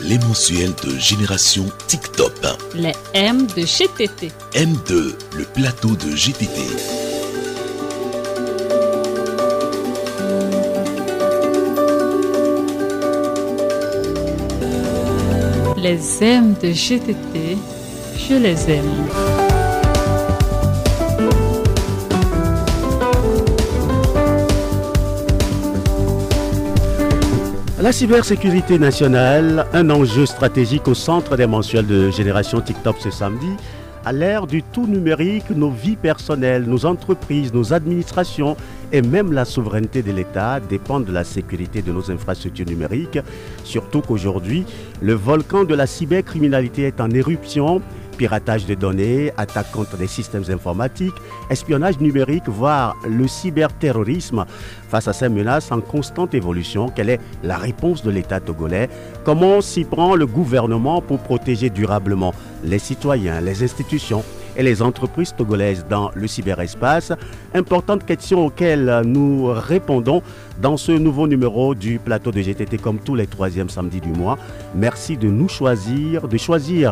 Les mensuels de Génération TikTok. Les M de GTT. M2, le plateau de GTT. Les M de GTT, je les aime. La cybersécurité nationale, un enjeu stratégique au centre des mensuels de Génération TikTok ce samedi. À l'ère du tout numérique, nos vies personnelles, nos entreprises, nos administrations et même la souveraineté de l'État dépendent de la sécurité de nos infrastructures numériques. Surtout qu'aujourd'hui, le volcan de la cybercriminalité est en éruption. Piratage de données, attaques contre des systèmes informatiques, espionnage numérique, voire le cyberterrorisme. Face à ces menaces en constante évolution, quelle est la réponse de l'État togolais? Comment s'y prend le gouvernement pour protéger durablement les citoyens, les institutions et les entreprises togolaises dans le cyberespace? Importantes questions auxquelles nous répondons dans ce nouveau numéro du plateau de GTT comme tous les troisièmes samedis du mois. Merci de nous choisir,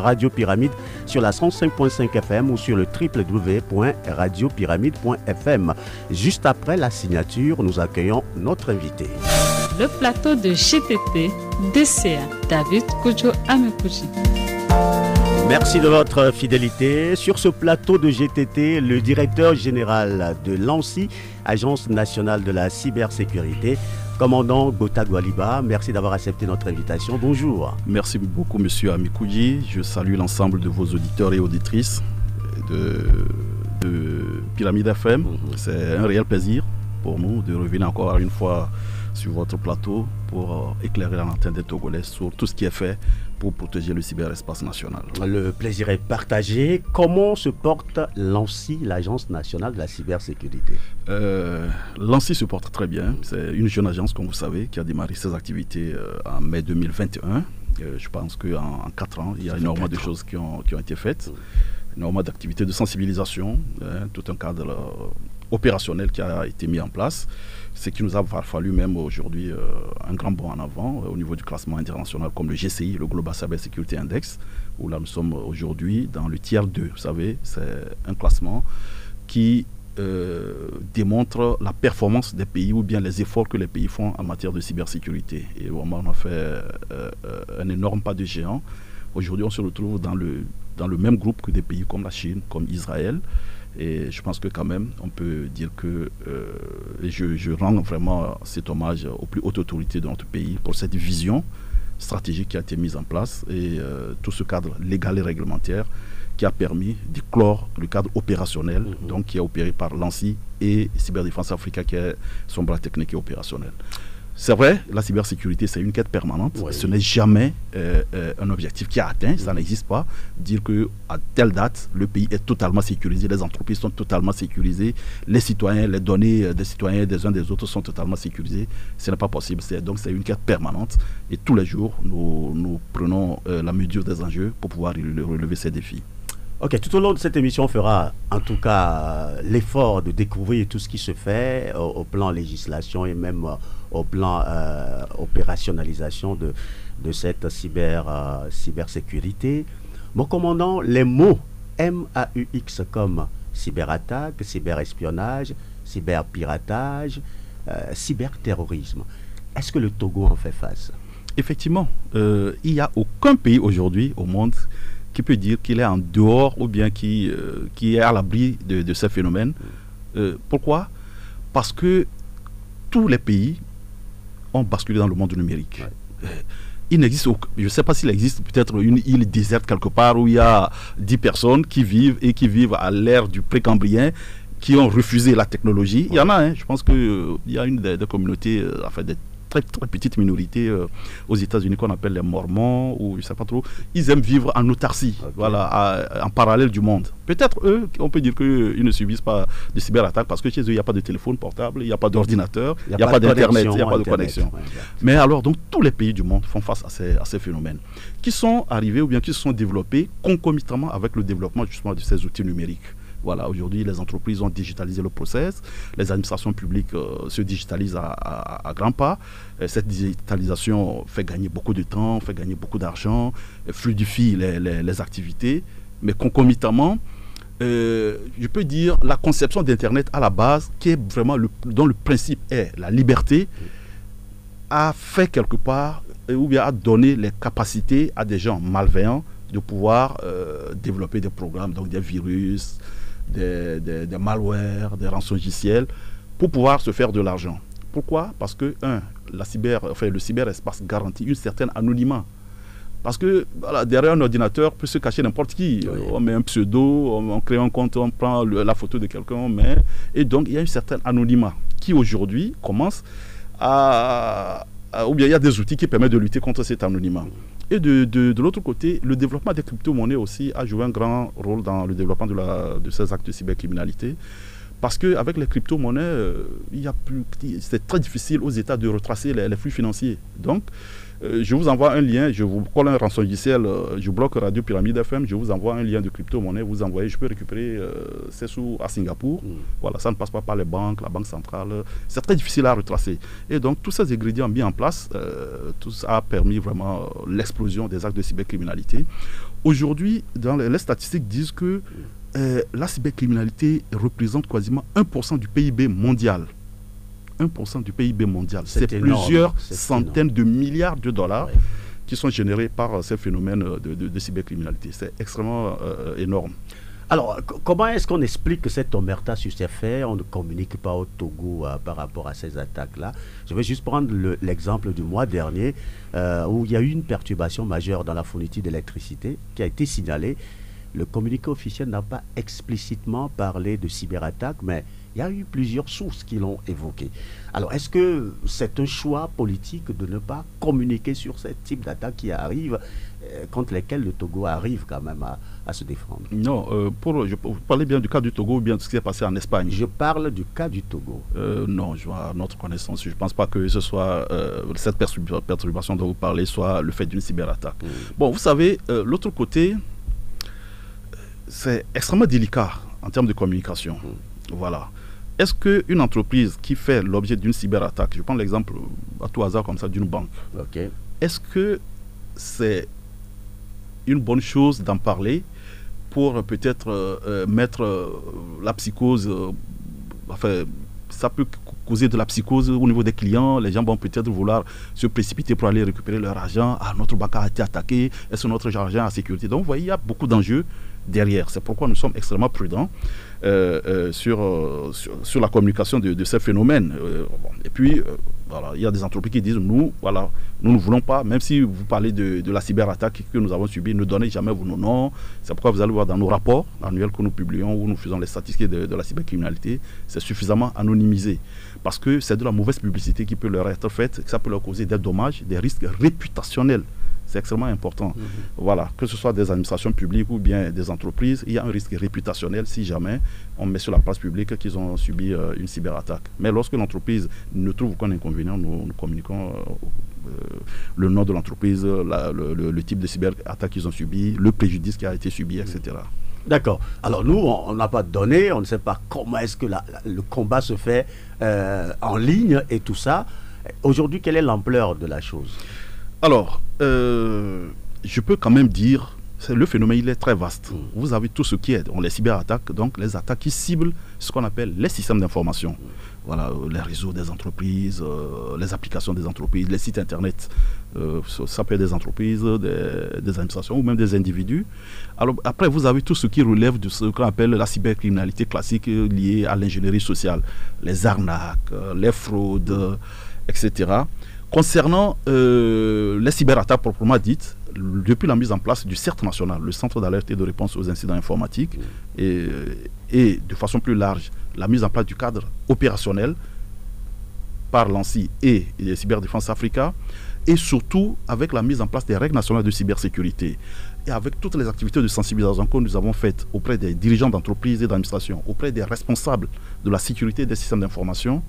Radio Pyramide sur la 105.5 FM ou sur le www.radiopyramide.fm. Juste après la signature, nous accueillons notre invité. Le plateau de GTT, DCA, David Kojo Amekuji. Merci de votre fidélité. Sur ce plateau de GTT, le directeur général de l'ANSSI, Agence nationale de la cybersécurité, commandant Gota Gwaliba, merci d'avoir accepté notre invitation. Bonjour. Merci beaucoup, monsieur Amekuji. Je salue l'ensemble de vos auditeurs et auditrices de Pyramide FM. C'est un réel plaisir pour nous de revenir encore une fois sur votre plateau pour éclairer l'antenne des Togolais sur tout ce qui est fait pour protéger le cyberespace national. Le plaisir est partagé. Comment se porte l'ANSSI, l'Agence nationale de la cybersécurité? L'ANSSI se porte très bien. C'est une jeune agence, comme vous savez, qui a démarré ses activités en mai 2021. Je pense qu'en 4 ans, il y a énormément de choses qui ont été faites. Énormément d'activités de sensibilisation, tout un cadre opérationnel qui a été mis en place. Ce qui nous a fallu même aujourd'hui un grand bond en avant au niveau du classement international comme le GCI, le Global Cyber Security Index, où là nous sommes aujourd'hui dans le tiers 2. Vous savez, c'est un classement qui démontre la performance des pays ou bien les efforts que les pays font en matière de cybersécurité. Et vraiment, on a fait un énorme pas de géant. Aujourd'hui, on se retrouve dans le même groupe que des pays comme la Chine, comme Israël. Et je pense que quand même, on peut dire que je rends vraiment cet hommage aux plus hautes autorités de notre pays pour cette vision stratégique qui a été mise en place et tout ce cadre légal et réglementaire qui a permis d'éclore le cadre opérationnel, donc qui est opéré par l'ANSSI et Cyberdéfense Africa qui est son bras technique et opérationnel. C'est vrai, la cybersécurité, c'est une quête permanente. Ouais. Ce n'est jamais un objectif qui est atteint, ça n'existe pas. Dire qu'à telle date, le pays est totalement sécurisé, les entreprises sont totalement sécurisées, les citoyens, les données des citoyens des uns des autres sont totalement sécurisées, ce n'est pas possible. Donc c'est une quête permanente et tous les jours, nous prenons la mesure des enjeux pour pouvoir relever ces défis. Ok, tout au long de cette émission, on fera en tout cas l'effort de découvrir tout ce qui se fait au plan législation et même au plan opérationnalisation de cette cybersécurité. Mon commandant, les mots MAUX comme cyberattaque, cyberespionnage, cyberpiratage, cyberterrorisme, est-ce que le Togo en fait face? Effectivement, il n'y a aucun pays aujourd'hui au monde qui peut dire qu'il est en dehors ou bien qui est à l'abri de ces phénomènes. Pourquoi? Parce que tous les pays ont basculé dans le monde numérique. Ouais. Il n'existe aucun, je ne sais pas s'il existe peut-être une île déserte quelque part où il y a 10 personnes qui vivent à l'ère du précambrien, qui ont refusé la technologie. Ouais. Il y en a, hein, je pense qu'il y a une des communautés, enfin des très petite minorité aux États-Unis qu'on appelle les Mormons ou je ne sais pas trop. Ils aiment vivre en autarcie, okay. Voilà, en parallèle du monde. Peut-être eux, on peut dire qu'ils ne subissent pas de cyberattaques parce que chez eux, il n'y a pas de téléphone portable, il n'y a pas d'ordinateur, il n'y a pas d'internet, il n'y a pas de connexion. Ouais, mais alors, donc, tous les pays du monde font face à ces phénomènes qui sont arrivés ou bien qui se sont développés concomitamment avec le développement justement de ces outils numériques. Voilà, aujourd'hui, les entreprises ont digitalisé le process, les administrations publiques se digitalisent à grands pas. Cette digitalisation fait gagner beaucoup de temps, fait gagner beaucoup d'argent, fluidifie les activités, mais concomitamment, je peux dire la conception d'Internet à la base, qui est vraiment dont le principe est la liberté, a fait quelque part, ou bien a donné les capacités à des gens malveillants de pouvoir développer des programmes, donc des virus, des malwares, des rançongiciels, pour pouvoir se faire de l'argent. Pourquoi? Parce que, le cyberespace garantit une certaine anonymat. Parce que voilà, derrière un ordinateur peut se cacher n'importe qui. Oui. On met un pseudo, on crée un compte, on prend la photo de quelqu'un, et donc il y a une certaine anonymat qui aujourd'hui commence ou bien il y a des outils qui permettent de lutter contre cet anonymat. Et de l'autre côté, le développement des crypto-monnaies aussi a joué un grand rôle dans le développement de ces actes de cybercriminalité. Parce qu'avec les crypto-monnaies, c'est très difficile aux États de retracer les flux financiers. Donc, je vous envoie un lien, je vous colle un rançongiciel, je bloque Radio Pyramide FM, je vous envoie un lien de crypto-monnaie, vous envoyez, je peux récupérer ces sous à Singapour. Voilà, ça ne passe pas par les banques, la banque centrale. C'est très difficile à retracer. Et donc, tous ces ingrédients mis en place, tout ça a permis vraiment l'explosion des actes de cybercriminalité. Aujourd'hui, les statistiques disent que la cybercriminalité représente quasiment 1% du PIB mondial. 1% du PIB mondial. C'est plusieurs centaines de milliards de dollars qui sont générés par ces phénomènes de cybercriminalité. C'est extrêmement énorme. Alors, comment est-ce qu'on explique que cette omerta sur ces faits, on ne communique pas au Togo par rapport à ces attaques-là? Je vais juste prendre l'exemple du mois dernier où il y a eu une perturbation majeure dans la fourniture d'électricité qui a été signalée. Le communiqué officiel n'a pas explicitement parlé de cyberattaque, mais il y a eu plusieurs sources qui l'ont évoqué. Alors, est-ce que c'est un choix politique de ne pas communiquer sur ce type d'attaques qui arrivent, contre lesquelles le Togo arrive quand même à se défendre? Non, vous parlez bien du cas du Togo ou bien de ce qui s'est passé en Espagne? Je parle du cas du Togo. Non, à notre connaissance, je ne pense pas que ce soit cette perturbation dont vous parlez soit le fait d'une cyberattaque. Bon, vous savez, l'autre côté, c'est extrêmement délicat en termes de communication. Voilà. Est-ce qu'une entreprise qui fait l'objet d'une cyberattaque, je prends l'exemple à tout hasard comme ça d'une banque, est-ce que c'est une bonne chose d'en parler pour peut-être mettre la psychose, ça peut causer de la psychose au niveau des clients, les gens vont peut-être vouloir se précipiter pour aller récupérer leur argent, notre banque a été attaquée, est-ce que notre argent a sécurité? Donc vous voyez, il y a beaucoup d'enjeux derrière. C'est pourquoi nous sommes extrêmement prudents sur la communication de ces phénomènes. Et puis, voilà, il y a des entreprises qui disent, nous ne voulons pas, même si vous parlez de la cyberattaque que nous avons subie, ne donnez jamais nos noms. C'est pourquoi vous allez voir dans nos rapports annuels que nous publions, où nous faisons les statistiques de la cybercriminalité, c'est suffisamment anonymisé. Parce que c'est de la mauvaise publicité qui peut leur être faite, que ça peut leur causer des dommages, des risques réputationnels. C'est extrêmement important. Voilà, que ce soit des administrations publiques ou bien des entreprises, il y a un risque réputationnel si jamais on met sur la place publique qu'ils ont subi une cyberattaque. Mais lorsque l'entreprise ne trouve aucun inconvénient, nous communiquons le nom de l'entreprise, le type de cyberattaque qu'ils ont subi, le préjudice qui a été subi, etc. D'accord. Alors nous, on n'a pas de données, on ne sait pas comment est-ce que le combat se fait en ligne et tout ça. Aujourd'hui, quelle est l'ampleur de la chose? Alors, je peux quand même dire, le phénomène il est très vaste. Vous avez tout ce qui est les cyberattaques, donc les attaques qui ciblent ce qu'on appelle les systèmes d'information. Voilà, les réseaux des entreprises, les applications des entreprises, les sites internet. Ça peut être des entreprises, des administrations ou même des individus. Alors après, vous avez tout ce qui relève de ce qu'on appelle la cybercriminalité classique liée à l'ingénierie sociale. Les arnaques, les fraudes, etc. Concernant les cyberattaques proprement dites, depuis la mise en place du CERT national, le Centre d'alerte et de réponse aux incidents informatiques, et de façon plus large, la mise en place du cadre opérationnel par l'ANSSI et Cyberdéfense Africa, et surtout avec la mise en place des règles nationales de cybersécurité, et avec toutes les activités de sensibilisation que nous avons faites auprès des dirigeants d'entreprises et d'administration, auprès des responsables de la sécurité des systèmes d'information.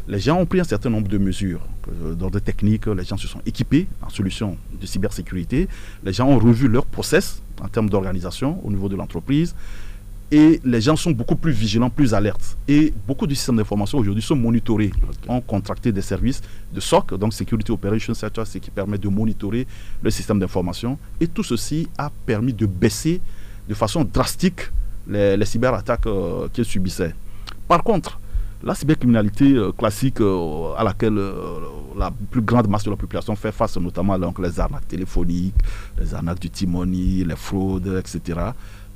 Les gens ont pris un certain nombre de mesures d'ordre technique, les gens se sont équipés en solutions de cybersécurité, les gens ont revu leur process en termes d'organisation au niveau de l'entreprise, Et les gens sont beaucoup plus vigilants, plus alertes. Et beaucoup de systèmes d'information aujourd'hui sont monitorés. On contracté des services de SOC, donc Security Operations Center, ce qui permet de monitorer le système d'information. Et tout ceci a permis de baisser de façon drastique les cyberattaques qu'ils subissaient. Par contre, la cybercriminalité classique à laquelle la plus grande masse de la population fait face, notamment donc, les arnaques téléphoniques, les arnaques du T-money, les fraudes, etc.,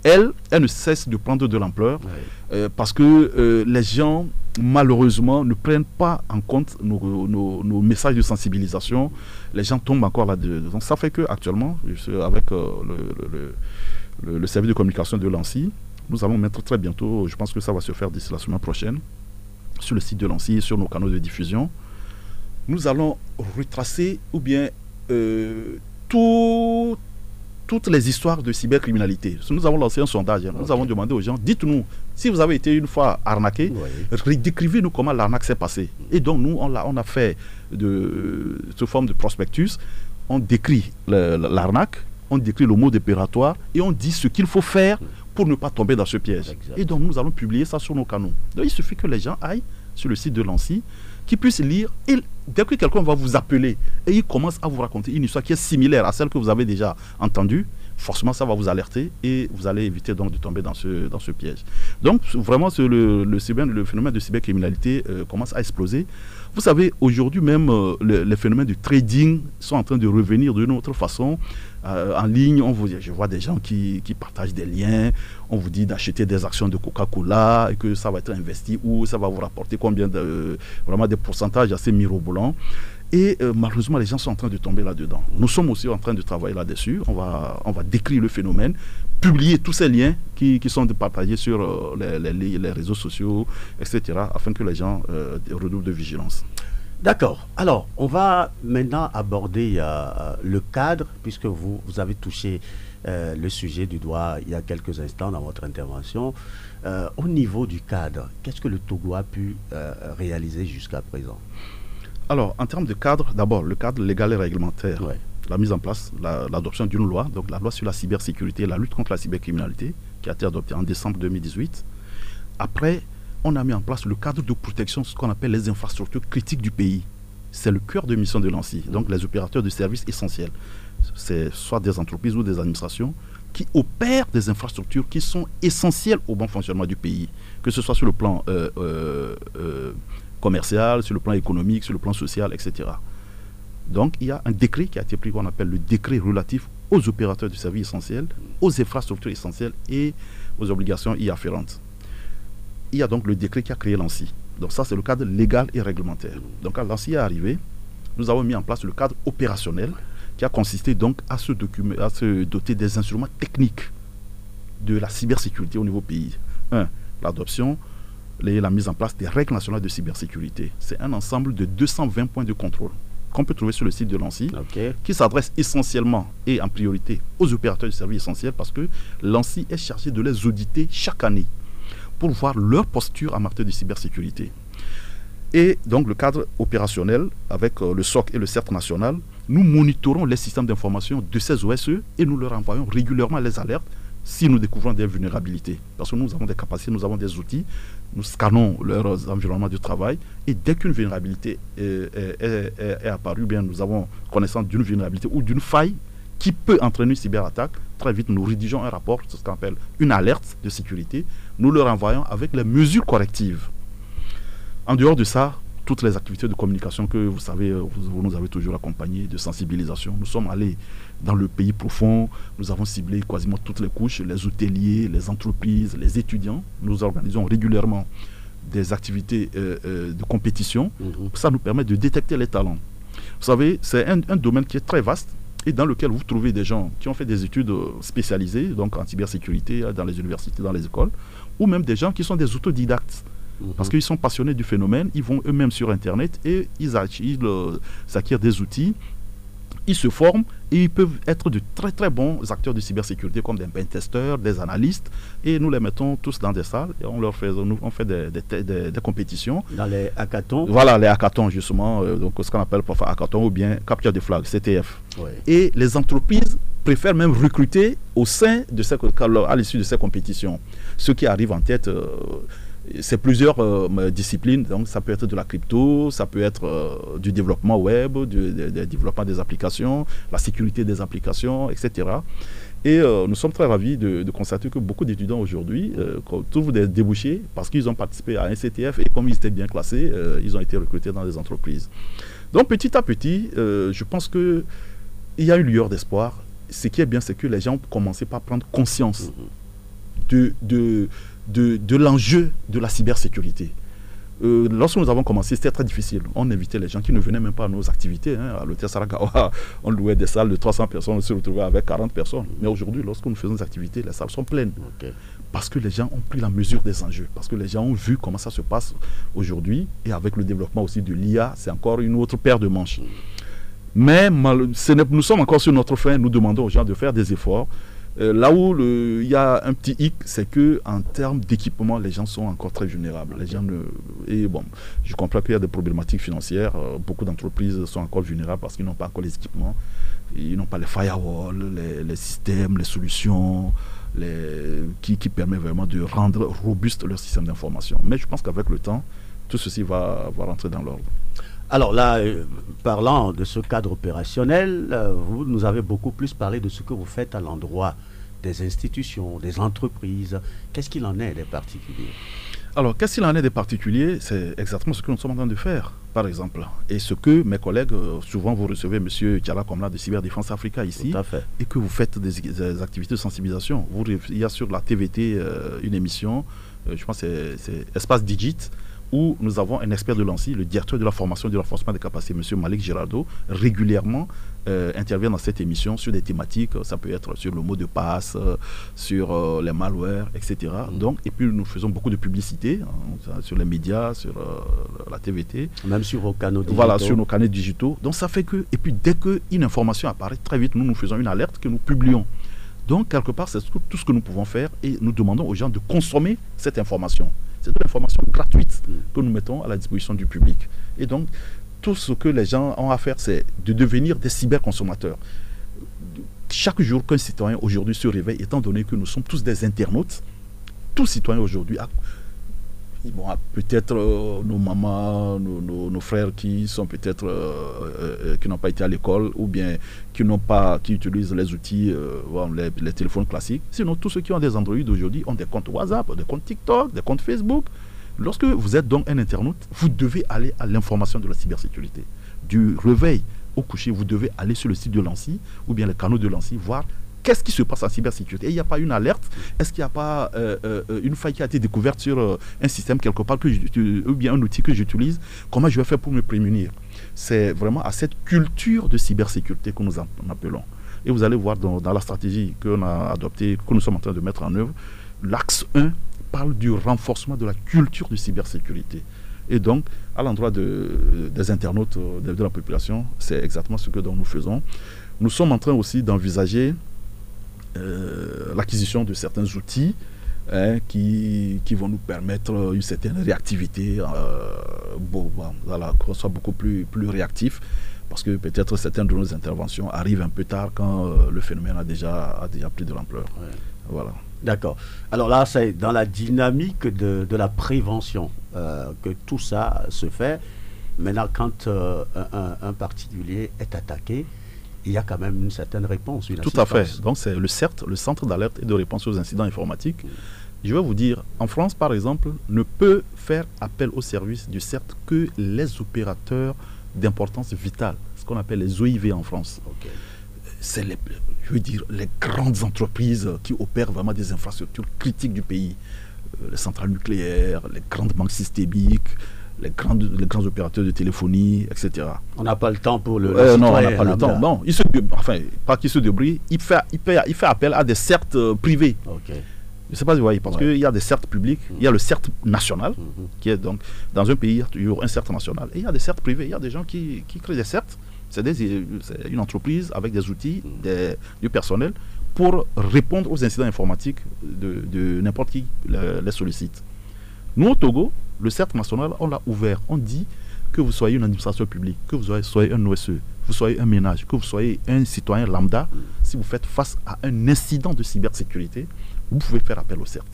elle ne cesse de prendre de l'ampleur parce que les gens, malheureusement, ne prennent pas en compte nos messages de sensibilisation. Les gens tombent encore là-dedans. Donc ça fait qu'actuellement, avec le service de communication de l'ANSSI, nous allons mettre très bientôt, je pense que ça va se faire d'ici la semaine prochaine, sur le site de l'ANSSI, sur nos canaux de diffusion, nous allons retracer ou bien toutes les histoires de cybercriminalité. Nous avons lancé un sondage, nous avons demandé aux gens, dites-nous, si vous avez été une fois arnaqué, décrivez-nous comment l'arnaque s'est passée. Et donc nous, on a fait sous forme de prospectus, on décrit l'arnaque, on décrit le mode opératoire et on dit ce qu'il faut faire pour ne pas tomber dans ce piège. Exactement. Et donc nous allons publier ça sur nos canaux. Donc il suffit que les gens aillent sur le site de l'ANSSI, qu'ils puissent lire, et dès que quelqu'un va vous appeler et il commence à vous raconter une histoire qui est similaire à celle que vous avez déjà entendue, forcément ça va vous alerter et vous allez éviter donc de tomber dans ce piège. Donc vraiment le phénomène de cybercriminalité commence à exploser. Vous savez, aujourd'hui même, les phénomènes de trading sont en train de revenir d'une autre façon. En ligne, je vois des gens qui partagent des liens, on vous dit d'acheter des actions de Coca-Cola et que ça va être investi ou ça va vous rapporter combien vraiment des pourcentages assez mirobolants. Et malheureusement, les gens sont en train de tomber là-dedans. Nous sommes aussi en train de travailler là-dessus. On va décrire le phénomène, publier tous ces liens qui sont partagés sur les réseaux sociaux, etc., afin que les gens redoublent de vigilance. D'accord. Alors, on va maintenant aborder le cadre, puisque vous avez touché le sujet du doigt il y a quelques instants dans votre intervention. Au niveau du cadre, qu'est-ce que le Togo a pu réaliser jusqu'à présent ? Alors, en termes de cadre, d'abord, le cadre légal et réglementaire. La mise en place, l'adoption d'une loi, donc la loi sur la cybersécurité et la lutte contre la cybercriminalité, qui a été adoptée en décembre 2018. Après, on a mis en place le cadre de protection, ce qu'on appelle les infrastructures critiques du pays. C'est le cœur de mission de l'ANSSI, donc les opérateurs de services essentiels. C'est soit des entreprises ou des administrations qui opèrent des infrastructures qui sont essentielles au bon fonctionnement du pays, que ce soit sur le plan commercial, sur le plan économique, sur le plan social, etc. Donc, il y a un décret qui a été pris, qu'on appelle le décret relatif aux opérateurs de services essentiels, aux infrastructures essentielles et aux obligations y afférentes. Il y a donc le décret qui a créé l'ANSSI. Donc ça, c'est le cadre légal et réglementaire. Donc quand l'ANSSI est arrivé, nous avons mis en place le cadre opérationnel qui a consisté donc à se doter des instruments techniques de la cybersécurité au niveau pays. L'adoption et la mise en place des règles nationales de cybersécurité. C'est un ensemble de 220 points de contrôle qu'on peut trouver sur le site de l'ANSSI, qui s'adresse essentiellement et en priorité aux opérateurs de services essentiels parce que l'ANSSI est chargé de les auditer chaque année pour voir leur posture en matière de cybersécurité. Et donc le cadre opérationnel, avec le SOC et le CERT national, nous monitorons les systèmes d'information de ces OSE et nous leur envoyons régulièrement les alertes si nous découvrons des vulnérabilités. Parce que nous avons des capacités, nous avons des outils, nous scannons leurs environnements de travail et dès qu'une vulnérabilité est apparue, bien nous avons connaissance d'une vulnérabilité ou d'une faille qui peut entraîner une cyberattaque, très vite nous rédigeons un rapport, ce qu'on appelle une alerte de sécurité, nous le renvoyons avec les mesures correctives. En dehors de ça, toutes les activités de communication que vous savez, vous nous avez toujours accompagnés, de sensibilisation, nous sommes allés dans le pays profond, nous avons ciblé quasiment toutes les couches, les hôteliers, les entreprises, les étudiants. Nous organisons régulièrement des activités de compétition. Ça nous permet de détecter les talents. Vous savez, c'est un domaine qui est très vaste et dans lequel vous trouvez des gens qui ont fait des études spécialisées, donc en cybersécurité, dans les universités, dans les écoles, ou même des gens qui sont des autodidactes. Parce qu'ils sont passionnés du phénomène, ils vont eux-mêmes sur Internet et ils acquièrent des outils, ils se forment et ils peuvent être de très très bons acteurs de cybersécurité comme des pentesters, des analystes, et nous les mettons tous dans des salles et on fait des compétitions. Dans les hackathons. Voilà, les hackathons justement, donc ce qu'on appelle parfois hackathons ou bien capture de flag, CTF. Et les entreprises préfèrent même recruter au sein de à l'issue de ces compétitions. Ceux qui arrivent en tête, c'est plusieurs disciplines. Donc, ça peut être de la crypto, ça peut être du développement web, du développement des applications, la sécurité des applications, etc. Et nous sommes très ravis de constater que beaucoup d'étudiants aujourd'hui trouvent des débouchés parce qu'ils ont participé à un CTF et comme ils étaient bien classés, ils ont été recrutés dans des entreprises. Donc petit à petit, je pense qu'il y a une lueur d'espoir. Ce qui est bien, c'est que les gens ont commencé par prendre conscience de l'enjeu de la cybersécurité. Lorsque nous avons commencé, c'était très difficile. On invitait les gens qui ne venaient même pas à nos activités. À l'hôtel Saragawa, on louait des salles de 300 personnes, on se retrouvait avec 40 personnes. Mais aujourd'hui, lorsque nous faisons des activités, les salles sont pleines. Okay. Parce que les gens ont pris la mesure des enjeux. Parce que les gens ont vu comment ça se passe aujourd'hui. Et avec le développement aussi de l'IA, c'est encore une autre paire de manches. Mais nous sommes encore sur notre fin. Nous demandons aux gens de faire des efforts. Là où il y a un petit hic, c'est qu'en termes d'équipement, les gens sont encore très vulnérables. Les gens et bon, je comprends qu'il y a des problématiques financières. Beaucoup d'entreprises sont encore vulnérables parce qu'ils n'ont pas encore les équipements. Ils n'ont pas les firewalls, les systèmes, les solutions qui permettent vraiment de rendre robuste leur système d'information. Mais je pense qu'avec le temps, tout ceci va rentrer dans l'ordre. Alors là, parlant de ce cadre opérationnel, vous nous avez beaucoup plus parlé de ce que vous faites à l'endroit des institutions, des entreprises. Qu'est-ce qu'il en est des particuliers? Alors, qu'est-ce qu'il en est des particuliers? C'est exactement ce que nous sommes en train de faire, par exemple. Et ce que mes collègues, souvent vous recevez M. Tiala Komla de Cyberdéfense Africa ici, et que vous faites des activités de sensibilisation. Il y a sur la TVT une émission, je pense que c'est Espace Digit, où nous avons un expert de l'ANSSI, le directeur de la formation et du renforcement des capacités, M. Malik Girardo, régulièrement intervient dans cette émission sur des thématiques, ça peut être sur le mot de passe, sur les malwares, etc. Donc, et puis nous faisons beaucoup de publicité sur les médias, sur la TVT. Même sur vos canaux digitaux. Voilà, sur nos canaux digitaux. Donc ça fait que, et puis dès qu'une information apparaît, très vite, nous faisons une alerte que nous publions. Donc, quelque part, c'est tout ce que nous pouvons faire et nous demandons aux gens de consommer cette information. C'est de l'information gratuite que nous mettons à la disposition du public. Et donc, tout ce que les gens ont à faire, c'est de devenir des cyberconsommateurs. Chaque jour qu'un citoyen aujourd'hui se réveille, étant donné que nous sommes tous des internautes, tout citoyen aujourd'hui a peut-être nos mamans, nos frères qui sont peut-être qui n'ont pas été à l'école ou bien qui utilisent les outils, les téléphones classiques. Sinon, tous ceux qui ont des Android aujourd'hui ont des comptes WhatsApp, des comptes TikTok, des comptes Facebook. Lorsque vous êtes donc un internaute, vous devez aller à l'information de la cybersécurité. Du réveil au coucher, vous devez aller sur le site de l'ANSSI ou bien les canaux de l'ANSSI, voir qu'est-ce qui se passe en cybersécurité. Et il n'y a pas une alerte? Est-ce qu'il n'y a pas une faille qui a été découverte sur un système quelque part ou bien un outil que j'utilise? Comment je vais faire pour me prémunir? C'est vraiment à cette culture de cybersécurité que nous en appelons. Et vous allez voir dans la stratégie qu'on a adoptée, que nous sommes en train de mettre en œuvre, l'axe 1 parle du renforcement de la culture de cybersécurité. Et donc, à l'endroit des internautes, de la population, c'est exactement ce que nous faisons. Nous sommes en train aussi d'envisager l'acquisition de certains outils qui vont nous permettre une certaine réactivité, qu'on soit beaucoup plus réactif, parce que peut-être certaines de nos interventions arrivent un peu tard quand le phénomène a déjà pris de l'ampleur. Ouais. Voilà. D'accord. Alors là, c'est dans la dynamique de la prévention que tout ça se fait. Maintenant, quand un particulier est attaqué, il y a quand même une certaine réponse. Tout à fait. Donc c'est le CERT, le Centre d'alerte et de réponse aux incidents informatiques. Je vais vous dire, en France par exemple, ne peut faire appel au service du CERT que les opérateurs d'importance vitale, ce qu'on appelle les OIV en France. Okay. C'est les grandes entreprises qui opèrent vraiment des infrastructures critiques du pays. Les centrales nucléaires, les grandes banques systémiques, les grands opérateurs de téléphonie, etc. On n'a pas le temps pour le non, on n'a pas le temps. Non, pas qu'il se débrouille, il fait appel à des CERT privés. Okay. Je ne sais pas si vous voyez, parce qu'il y a des CERT publics, il y a le CERT national, qui est donc, dans un pays, il y a toujours un CERT national, et il y a des CERT privés, il y a des gens qui créent des CERT, c'est une entreprise avec des outils, du personnel, pour répondre aux incidents informatiques de n'importe qui les sollicite. Nous, au Togo, le CERT national, on l'a ouvert, on dit, que vous soyez une administration publique, que vous soyez un OSE, vous soyez un ménage, que vous soyez un citoyen lambda, si vous faites face à un incident de cybersécurité, vous pouvez faire appel au CERT.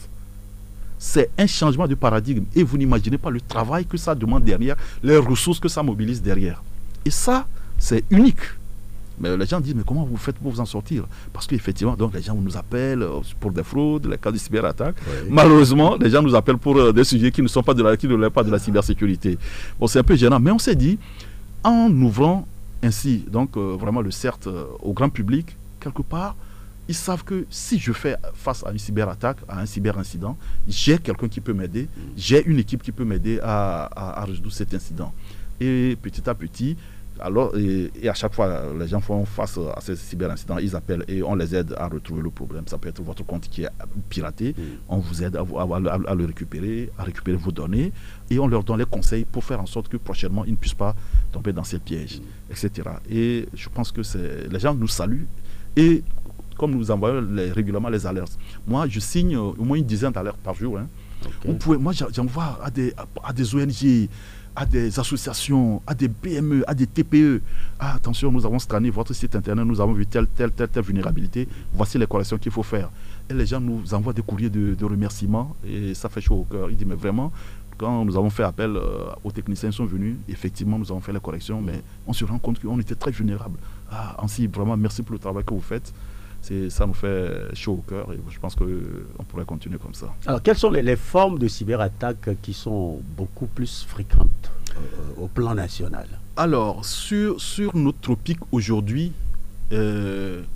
C'est un changement de paradigme et vous n'imaginez pas le travail que ça demande derrière, les ressources que ça mobilise derrière. Et ça, c'est unique. Mais les gens disent, mais comment vous faites pour vous en sortir? Parce qu'effectivement, donc les gens nous appellent pour des fraudes, les cas de cyberattaque. Oui. Malheureusement, les gens nous appellent pour des sujets qui ne sont pas de la cybersécurité. Bon, c'est un peu gênant, mais on s'est dit, en ouvrant ainsi, donc vraiment le CERT au grand public, quelque part, ils savent que si je fais face à une cyberattaque, à un cyberincident, j'ai quelqu'un qui peut m'aider, j'ai une équipe qui peut m'aider à résoudre cet incident. Et petit à petit, alors, et à chaque fois, les gens font face à ces cyberincidents, ils appellent et on les aide à retrouver le problème. Ça peut être votre compte qui est piraté, on vous aide à le récupérer, à récupérer vos données, et on leur donne les conseils pour faire en sorte que prochainement, ils ne puissent pas tomber dans ces pièges, etc. Et je pense que les gens nous saluent, et comme nous envoyons régulièrement les alertes, moi je signe au moins une dizaine d'alertes par jour. Hein. Okay. Vous pouvez, moi j'envoie à des ONG, à des associations, à des PME, à des TPE. Ah, attention, nous avons scanné votre site internet, nous avons vu telle vulnérabilité. Voici les corrections qu'il faut faire. Et les gens nous envoient des courriers de remerciements et ça fait chaud au cœur. Ils disent, mais vraiment, quand nous avons fait appel aux techniciens, ils sont venus, effectivement, nous avons fait les corrections, mais on se rend compte qu'on était très vulnérables. Ah, ainsi, vraiment, merci pour le travail que vous faites. Ça nous fait chaud au cœur et je pense qu'on pourrait continuer comme ça. Alors, quelles sont les formes de cyberattaques qui sont beaucoup plus fréquentes au plan national? Alors, sur notre tropique aujourd'hui,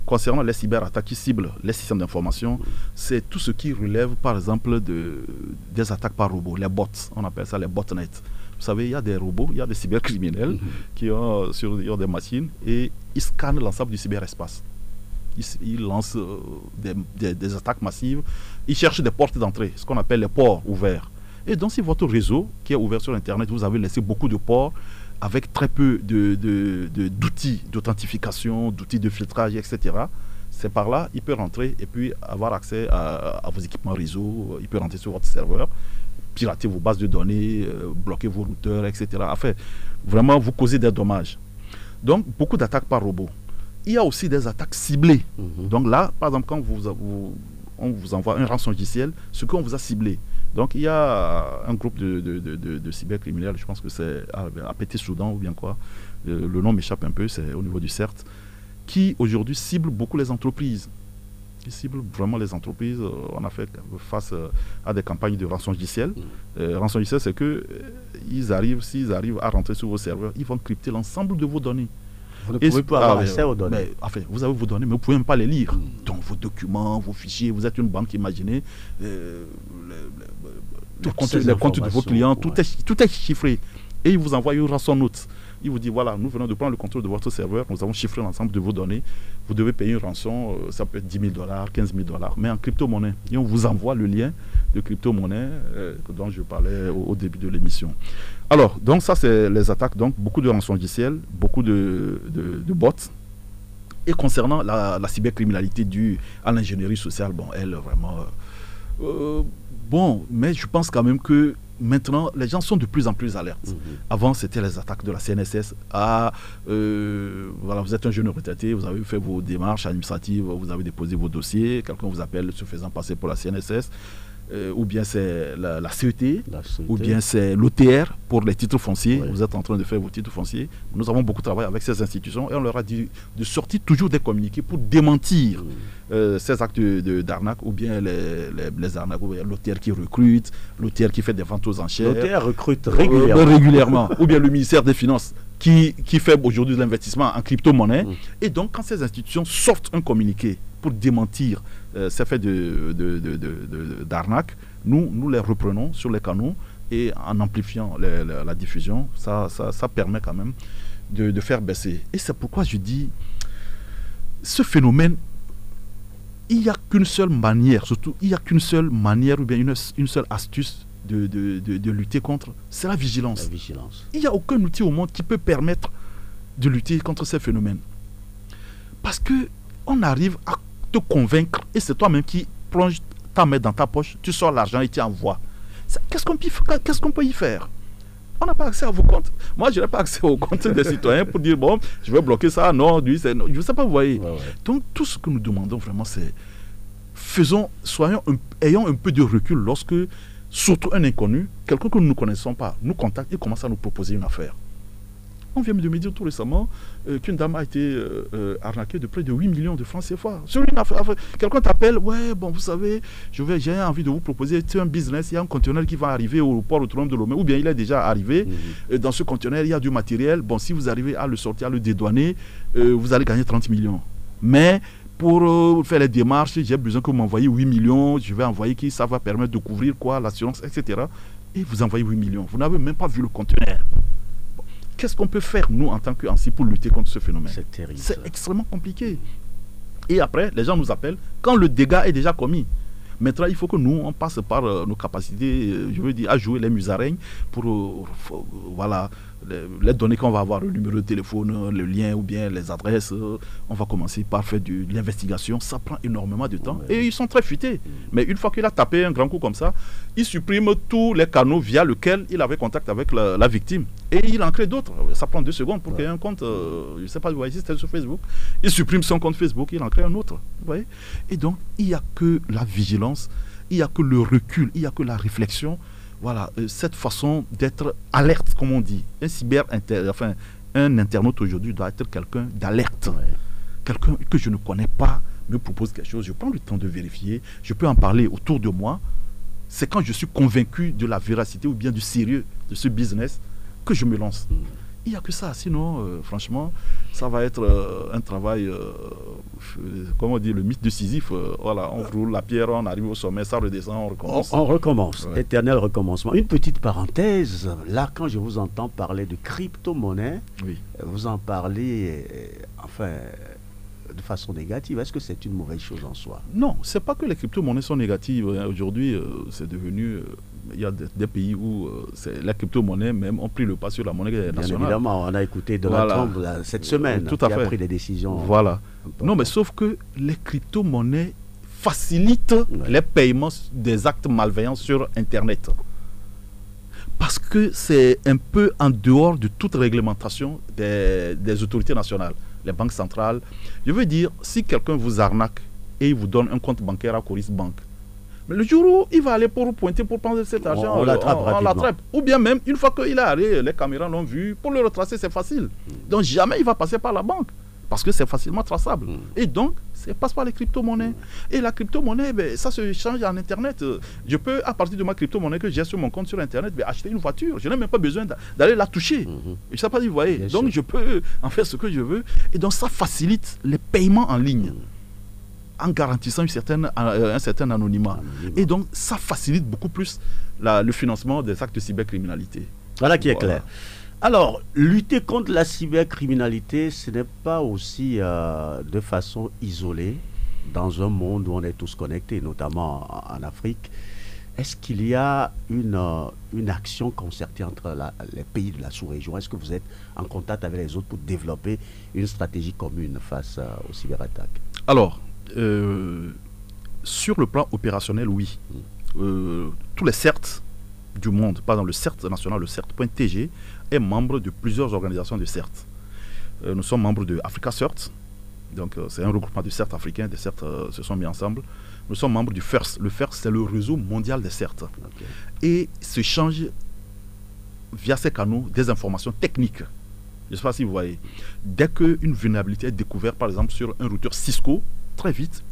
concernant les cyberattaques qui ciblent les systèmes d'information, c'est tout ce qui relève, par exemple, des attaques par robots, les bots, on appelle ça les botnets. Vous savez, il y a des robots, il y a des cybercriminels qui ont sur des machines et ils scannent l'ensemble du cyberespace. Ils lancent des attaques massives. Ils cherchent des portes d'entrée, ce qu'on appelle les ports ouverts. Et donc, si votre réseau qui est ouvert sur Internet, vous avez laissé beaucoup de ports avec très peu d'outils d'authentification, d'outils de filtrage, etc. C'est par là, il peut rentrer et puis avoir accès à vos équipements réseau. Il peut rentrer sur votre serveur, pirater vos bases de données, bloquer vos routeurs, etc. Enfin, vraiment, vous causez des dommages. Donc, beaucoup d'attaques par robot. Il y a aussi des attaques ciblées. Donc là, par exemple, quand on vous envoie un rançongiciel, ce qu'on vous a ciblé. Donc il y a un groupe de cybercriminels, je pense que c'est à Pété-Soudan ou bien quoi, le nom m'échappe un peu, c'est au niveau du CERT, qui aujourd'hui cible beaucoup les entreprises. Ils ciblent vraiment les entreprises. On a fait face à des campagnes de rançongiciel. Rançongiciel, c'est que s'ils arrivent à rentrer sur vos serveurs, ils vont crypter l'ensemble de vos données. Vous ne pouvez pas avoir accès aux données. Mais, enfin, vous avez vos données, mais vous ne pouvez même pas les lire. Donc, vos documents, vos fichiers, vous êtes une banque, imaginez, les comptes de vos clients, tout est chiffré. Et ils vous envoient une rançon note. Il vous dit, voilà, nous venons de prendre le contrôle de votre serveur, nous avons chiffré l'ensemble de vos données. Vous devez payer une rançon, ça peut être $10 000, $15 000, mais en crypto-monnaie. Et on vous envoie le lien de crypto-monnaie dont je parlais au début de l'émission. Alors, donc ça, c'est les attaques. Donc, beaucoup de rançongiciels, beaucoup de bots. Et concernant la cybercriminalité due à l'ingénierie sociale, bon, elle, vraiment... bon, mais je pense quand même que maintenant, les gens sont de plus en plus alertes. Avant, c'était les attaques de la CNSS. Voilà, vous êtes un jeune retraité, vous avez fait vos démarches administratives, vous avez déposé vos dossiers, quelqu'un vous appelle se faisant passer pour la CNSS, ou bien c'est la CET, ou bien c'est l'OTR pour les titres fonciers. Vous êtes en train de faire vos titres fonciers. Nous avons beaucoup travaillé avec ces institutions et on leur a dit de sortir toujours des communiqués pour démentir ces actes d'arnaque, ou bien les arnaques, l'OTR qui recrute, l'OTR qui fait des ventes aux enchères. L'OTR recrute régulièrement. Ou bien le ministère des Finances qui fait aujourd'hui de l'investissement en crypto-monnaie. Et donc, quand ces institutions sortent un communiqué pour démentir ces faits d'arnaque, nous les reprenons sur les canaux et en amplifiant la diffusion, ça permet quand même de faire baisser. Et c'est pourquoi je dis, ce phénomène, il n'y a qu'une seule manière, surtout, il n'y a qu'une seule manière ou bien une seule astuce de lutter contre, c'est la vigilance. Il n'y a aucun outil au monde qui peut permettre de lutter contre ces phénomènes. Parce qu'on arrive à te convaincre et c'est toi-même qui plonge ta main dans ta poche, tu sors l'argent et tu envoies. Qu'est-ce qu'on peut y faire? On n'a pas accès à vos comptes. Moi, je n'ai pas accès aux comptes des citoyens pour dire, bon, je vais bloquer ça. Non, lui, c'est... Je ne sais pas, vous voyez. Ouais. Donc, tout ce que nous demandons vraiment, c'est ayons un peu de recul lorsque, surtout un inconnu, quelqu'un que nous ne connaissons pas, nous contacte et commence à nous proposer une affaire. On vient de me dire tout récemment qu'une dame a été arnaquée de près de 8 millions de francs CFA. Sur une affaire. Quelqu'un t'appelle, ouais, bon, vous savez, j'ai envie de vous proposer un business. Il y a un conteneur qui va arriver au port autonome de Lomé, ou bien il est déjà arrivé. Dans ce conteneur, il y a du matériel. Bon, si vous arrivez à le sortir, à le dédouaner, vous allez gagner 30 millions. Mais pour faire les démarches, j'ai besoin que vous m'envoyiez 8 millions. Je vais envoyer qui ça va permettre de couvrir quoi, l'assurance, etc. Et vous envoyez 8 millions. Vous n'avez même pas vu le conteneur. Qu'est-ce qu'on peut faire, nous, en tant qu'ANSSI, pour lutter contre ce phénomène? C'est terrible. C'est extrêmement compliqué. Et après, les gens nous appellent quand le dégât est déjà commis. Maintenant, il faut que nous, on passe par nos capacités, je veux dire, à jouer les musaraignes pour, voilà, les données qu'on va avoir, le numéro de téléphone, le lien ou bien les adresses. On va commencer par faire de l'investigation. Ça prend énormément de temps. Ouais. Et ils sont très futés. Mais une fois qu'il a tapé un grand coup comme ça, il supprime tous les canaux via lesquels il avait contact avec la victime. Et il en crée d'autres. Ça prend 2 secondes pour créer un compte. Je ne sais pas, vous voyez, c'était sur Facebook. Il supprime son compte Facebook, il en crée un autre. Vous voyez. Et donc, il n'y a que la vigilance, il n'y a que le recul, il n'y a que la réflexion. Voilà, cette façon d'être alerte, comme on dit. Un internaute aujourd'hui doit être quelqu'un d'alerte. Ouais. Quelqu'un que je ne connais pas me propose quelque chose. Je prends le temps de vérifier. Je peux en parler autour de moi. C'est quand je suis convaincu de la véracité ou bien du sérieux de ce business que je me lance. Il n'y a que ça. Sinon, franchement, ça va être un travail, comment on dit, le mythe de Sisyphe. Voilà, on roule la pierre, on arrive au sommet, ça redescend, on recommence. On recommence, ouais. Éternel recommencement. Une petite parenthèse, là, quand je vous entends parler de crypto-monnaie, oui. Vous en parlez, de façon négative. Est-ce que c'est une mauvaise chose en soi? Non, ce n'est pas que les crypto-monnaies sont négatives. Aujourd'hui, c'est devenu... Il y a des pays où les crypto-monnaies même ont pris le pas sur la monnaie nationale. Bien évidemment, on a écouté Donald Trump cette semaine tout à fait. A pris des décisions. Voilà. Non, mais sauf que les crypto-monnaies facilitent les paiements des actes malveillants sur Internet. Parce que c'est un peu en dehors de toute réglementation des autorités nationales, les banques centrales. Je veux dire, si quelqu'un vous arnaque et il vous donne un compte bancaire à Coris Bank, mais le jour où il va aller pour pointer pour prendre cet argent, on l'attrape. Ou bien même, une fois qu'il est arrivé, les caméras l'ont vu, pour le retracer, c'est facile. Donc jamais il va passer par la banque, parce que c'est facilement traçable. Et donc, ça passe par les crypto-monnaies. Et la crypto-monnaie, ça se change en Internet. Je peux, à partir de ma crypto-monnaie que j'ai sur mon compte sur Internet, acheter une voiture. Je n'ai même pas besoin d'aller la toucher. Je ne sais pas si vous voyez. Bien donc, sûr. Je peux en faire ce que je veux. Et donc, ça facilite les paiements en ligne. En garantissant un certain anonymat. Et donc, ça facilite beaucoup plus le financement des actes de cybercriminalité. Voilà qui est clair. Alors, lutter contre la cybercriminalité, ce n'est pas aussi de façon isolée dans un monde où on est tous connectés, notamment en Afrique. Est-ce qu'il y a une action concertée entre les pays de la sous-région? Est-ce que vous êtes en contact avec les autres pour développer une stratégie commune face aux cyberattaques? Alors, sur le plan opérationnel, oui. Tous les CERT du monde, par exemple le CERT national, le CERT.tg, est membre de plusieurs organisations de CERT. Nous sommes membres de Africa CERT, donc c'est un regroupement de CERT africains, des CERT se sont mis ensemble. Nous sommes membres du FIRST. Le FIRST, c'est le réseau mondial des CERT. Okay. Et s'échange via ces canaux des informations techniques. Je ne sais pas si vous voyez. Dès qu'une vulnérabilité est découverte, par exemple, sur un routeur Cisco, très vite,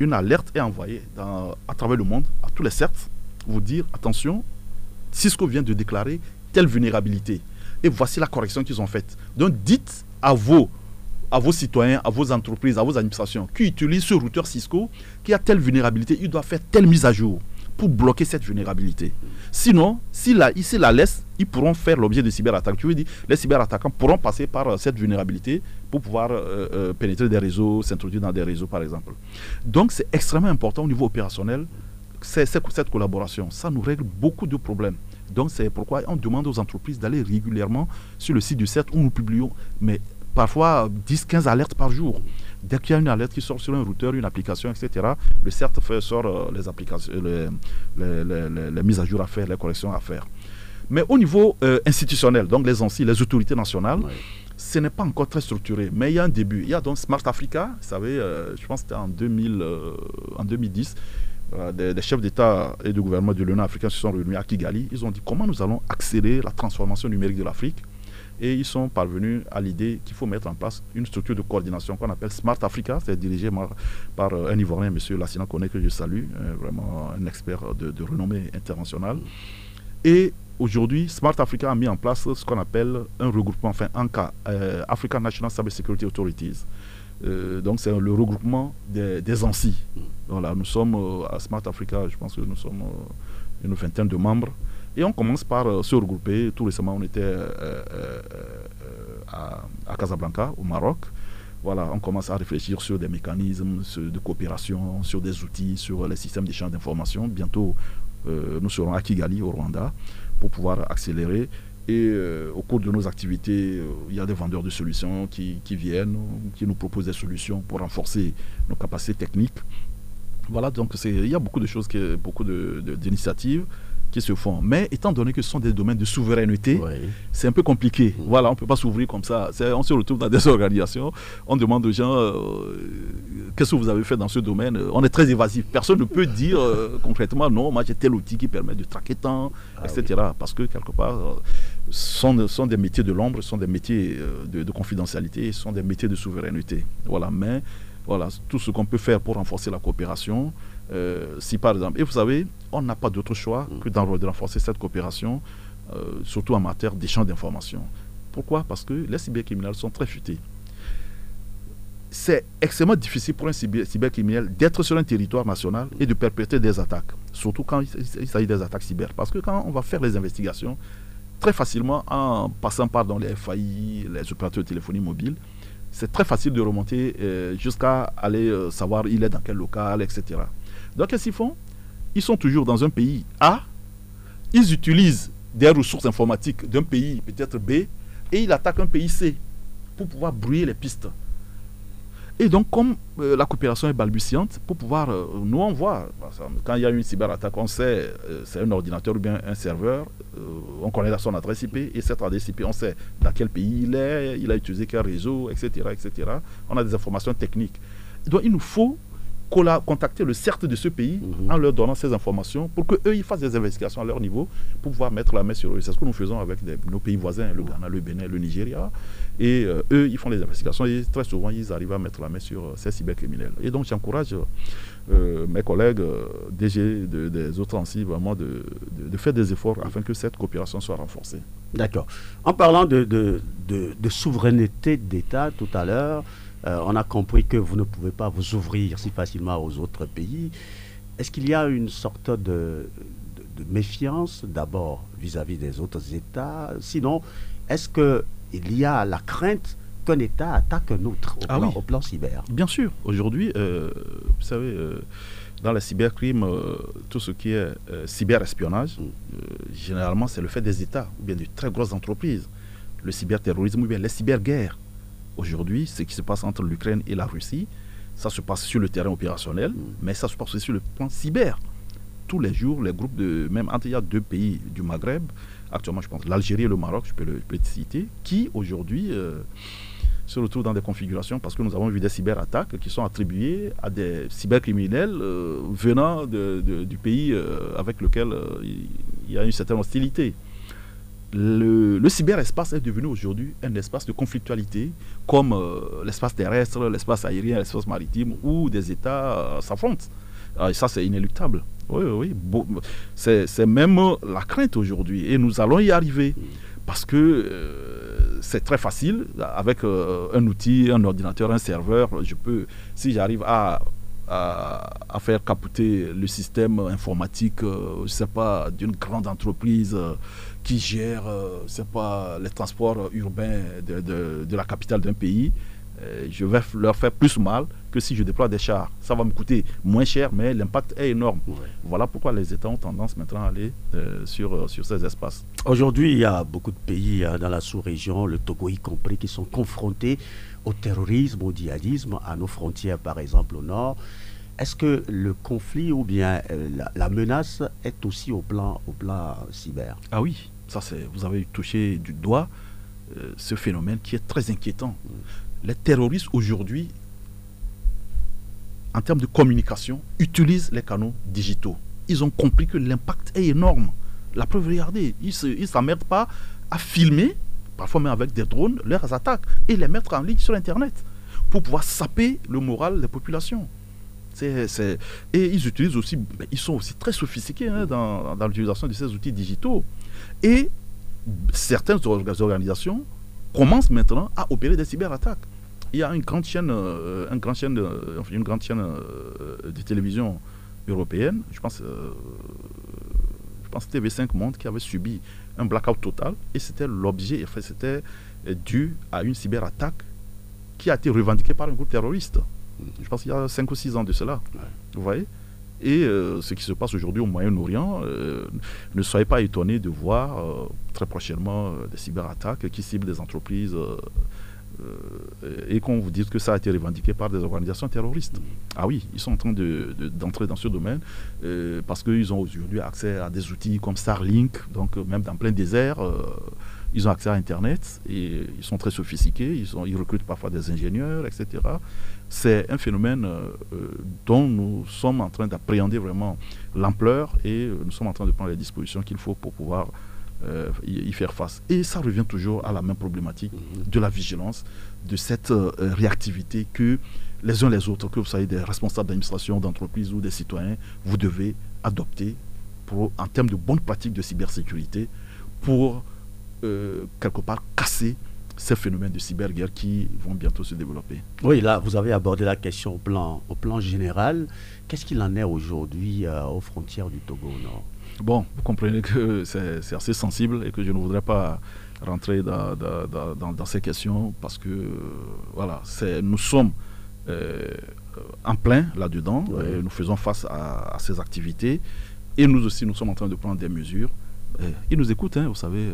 une alerte est envoyée à travers le monde, à tous les CERT, vous dire, attention, Cisco vient de déclarer telle vulnérabilité. Et voici la correction qu'ils ont faite. Donc, dites à vos citoyens, à vos entreprises, à vos administrations qui utilisent ce routeur Cisco, qui a telle vulnérabilité, il doit faire telle mise à jour pour bloquer cette vulnérabilité. Sinon, s'il la laisse, ils pourront faire l'objet de cyberattaques. Tu veux dire, les cyberattaquants pourront passer par cette vulnérabilité pour pouvoir pénétrer des réseaux, s'introduire dans des réseaux, par exemple. Donc, c'est extrêmement important au niveau opérationnel, cette collaboration. Ça nous règle beaucoup de problèmes. Donc, c'est pourquoi on demande aux entreprises d'aller régulièrement sur le site du CERT où nous publions, mais parfois 10-15 alertes par jour. Dès qu'il y a une alerte qui sort sur un routeur, une application, etc., le CERT sort les applications, les mises à jour à faire, les corrections à faire. Mais au niveau institutionnel, donc les ANSSI, les autorités nationales, ce n'est pas encore très structuré, mais il y a un début. Il y a donc Smart Africa, vous savez, je pense que c'était en 2010, des chefs d'État et de gouvernement de l'Union africaine se sont réunis à Kigali. Ils ont dit comment nous allons accélérer la transformation numérique de l'Afrique. Et ils sont parvenus à l'idée qu'il faut mettre en place une structure de coordination qu'on appelle Smart Africa. C'est dirigé par un Ivoirien, M. Lassina Koné, que je salue, vraiment un expert de renommée internationale. Et aujourd'hui, Smart Africa a mis en place ce qu'on appelle un regroupement, enfin ANCA, African National Cyber Security Authorities. Donc c'est le regroupement des ANSSI. Voilà, nous sommes à Smart Africa, je pense que nous sommes une vingtaine de membres. Et on commence par se regrouper. Tout récemment, on était à Casablanca, au Maroc. Voilà, on commence à réfléchir sur des mécanismes de coopération, sur des outils, sur les systèmes d'échange d'informations. Bientôt, nous serons à Kigali, au Rwanda, pour pouvoir accélérer. Et au cours de nos activités, il y a des vendeurs de solutions qui viennent, qui nous proposent des solutions pour renforcer nos capacités techniques. Voilà, donc il y a beaucoup de choses, beaucoup d'initiatives qui se font. Mais étant donné que ce sont des domaines de souveraineté, c'est un peu compliqué. Voilà, on ne peut pas s'ouvrir comme ça. On se retrouve dans des organisations, on demande aux gens qu'est-ce que vous avez fait dans ce domaine. On est très évasif. Personne ne peut dire concrètement non, moi j'ai tel outil qui permet de traquer tant, etc. Parce que quelque part, sont des métiers de l'ombre, sont des métiers de confidentialité, sont des métiers de souveraineté. Voilà, mais voilà, tout ce qu'on peut faire pour renforcer la coopération. Si par exemple, et vous savez, on n'a pas d'autre choix que de renforcer cette coopération, surtout en matière d'échange d'informations. Pourquoi? Parce que les cybercriminels sont très futés. C'est extrêmement difficile pour un cybercriminel d'être sur un territoire national et de perpétrer des attaques, surtout quand il s'agit des attaques cyber. Parce que quand on va faire les investigations, très facilement, en passant par dans les FAI, les opérateurs de téléphonie mobile, c'est très facile de remonter jusqu'à aller savoir il est dans quel local, etc. Donc, qu'est-ce qu'ils font? Ils sont toujours dans un pays A, ils utilisent des ressources informatiques d'un pays peut-être B, et ils attaquent un pays C pour pouvoir brouiller les pistes. Et donc, comme la coopération est balbutiante, pour pouvoir, nous on voit, quand il y a une cyberattaque, on sait c'est un ordinateur ou bien un serveur, on connaît son adresse IP, et cette adresse IP, on sait dans quel pays il est, il a utilisé quel réseau, etc., etc. On a des informations techniques. Donc, il nous faut contacter le CERT de ce pays en leur donnant ces informations pour qu'eux, ils fassent des investigations à leur niveau pour pouvoir mettre la main sur eux. C'est ce que nous faisons avec nos pays voisins, le Ghana, le Bénin, le Nigeria. Et eux, ils font les investigations et très souvent, ils arrivent à mettre la main sur ces cybercriminels. Et donc, j'encourage mes collègues DG des autres ANSSI vraiment de faire des efforts afin que cette coopération soit renforcée. D'accord. En parlant de souveraineté d'État tout à l'heure, on a compris que vous ne pouvez pas vous ouvrir si facilement aux autres pays. Est-ce qu'il y a une sorte de méfiance d'abord vis-à-vis des autres États? Sinon, est-ce qu'il y a la crainte qu'un État attaque un autre au plan cyber? Bien sûr. Aujourd'hui, vous savez, dans les cybercrimes, tout ce qui est cyberespionnage, généralement, c'est le fait des États ou bien de très grosses entreprises. Le cyberterrorisme ou bien les cyberguerres. Aujourd'hui, ce qui se passe entre l'Ukraine et la Russie, ça se passe sur le terrain opérationnel, mais ça se passe aussi sur le plan cyber. Tous les jours, les groupes même il y a deux pays du Maghreb, actuellement je pense l'Algérie et le Maroc, je peux le citer, qui aujourd'hui se retrouvent dans des configurations parce que nous avons vu des cyberattaques qui sont attribuées à des cybercriminels venant du pays avec lequel il y a une certaine hostilité. Le cyberespace est devenu aujourd'hui un espace de conflictualité comme l'espace terrestre, l'espace aérien, l'espace maritime où des États s'affrontent. Et ça, c'est inéluctable. Oui. C'est même la crainte aujourd'hui et nous allons y arriver parce que c'est très facile avec un outil, un ordinateur, un serveur. Si j'arrive à faire capoter le système informatique, je ne sais pas, d'une grande entreprise qui gère, les transports urbains de la capitale d'un pays, je vais leur faire plus mal que si je déploie des chars. Ça va me coûter moins cher, mais l'impact est énorme. Voilà pourquoi les États ont tendance maintenant à aller sur ces espaces. Aujourd'hui, il y a beaucoup de pays dans la sous-région, le Togo y compris, qui sont confrontés au terrorisme, au djihadisme, à nos frontières par exemple au nord. Est-ce que le conflit ou bien la menace est aussi au plan cyber? Ah oui, Ça, vous avez touché du doigt ce phénomène qui est très inquiétant. Les terroristes aujourd'hui, en termes de communication, utilisent les canaux digitaux. Ils ont compris que l'impact est énorme. La preuve, regardez, ils ne s'emmerdent pas à filmer, parfois même avec des drones, leurs attaques et les mettre en ligne sur Internet pour pouvoir saper le moral des populations. Et ils utilisent aussi, ils sont aussi très sophistiqués dans l'utilisation de ces outils digitaux. Et certaines organisations commencent maintenant à opérer des cyberattaques. Il y a une grande chaîne de télévision européenne, je pense TV5 Monde, qui avait subi un blackout total, et c'était c'était dû à une cyberattaque qui a été revendiquée par un groupe terroriste. Je pense qu'il y a 5 ou 6 ans de cela. Ouais. Vous voyez? Et ce qui se passe aujourd'hui au Moyen-Orient, ne soyez pas étonnés de voir très prochainement des cyberattaques qui ciblent des entreprises et qu'on vous dise que ça a été revendiqué par des organisations terroristes. Ah oui, ils sont en train d'entrer dans ce domaine parce qu'ils ont aujourd'hui accès à des outils comme Starlink, donc même dans plein désert, ils ont accès à Internet et ils sont très sophistiqués, ils recrutent parfois des ingénieurs, etc. C'est un phénomène dont nous sommes en train d'appréhender vraiment l'ampleur et nous sommes en train de prendre les dispositions qu'il faut pour pouvoir y faire face. Et ça revient toujours à la même problématique de la vigilance, de cette réactivité que les uns les autres, que vous soyez des responsables d'administration, d'entreprise ou des citoyens, vous devez adopter en termes de bonnes pratiques de cybersécurité pour quelque part casser ces phénomènes de cyberguerre qui vont bientôt se développer. Oui, là, vous avez abordé la question au plan général. Qu'est-ce qu'il en est aujourd'hui aux frontières du Togo Nord? Bon, vous comprenez que c'est assez sensible et que je ne voudrais pas rentrer dans ces questions parce que, voilà, nous sommes en plein là-dedans. Oui. Nous faisons face à ces activités et nous aussi, nous sommes en train de prendre des mesures. Ils nous écoutent, vous savez.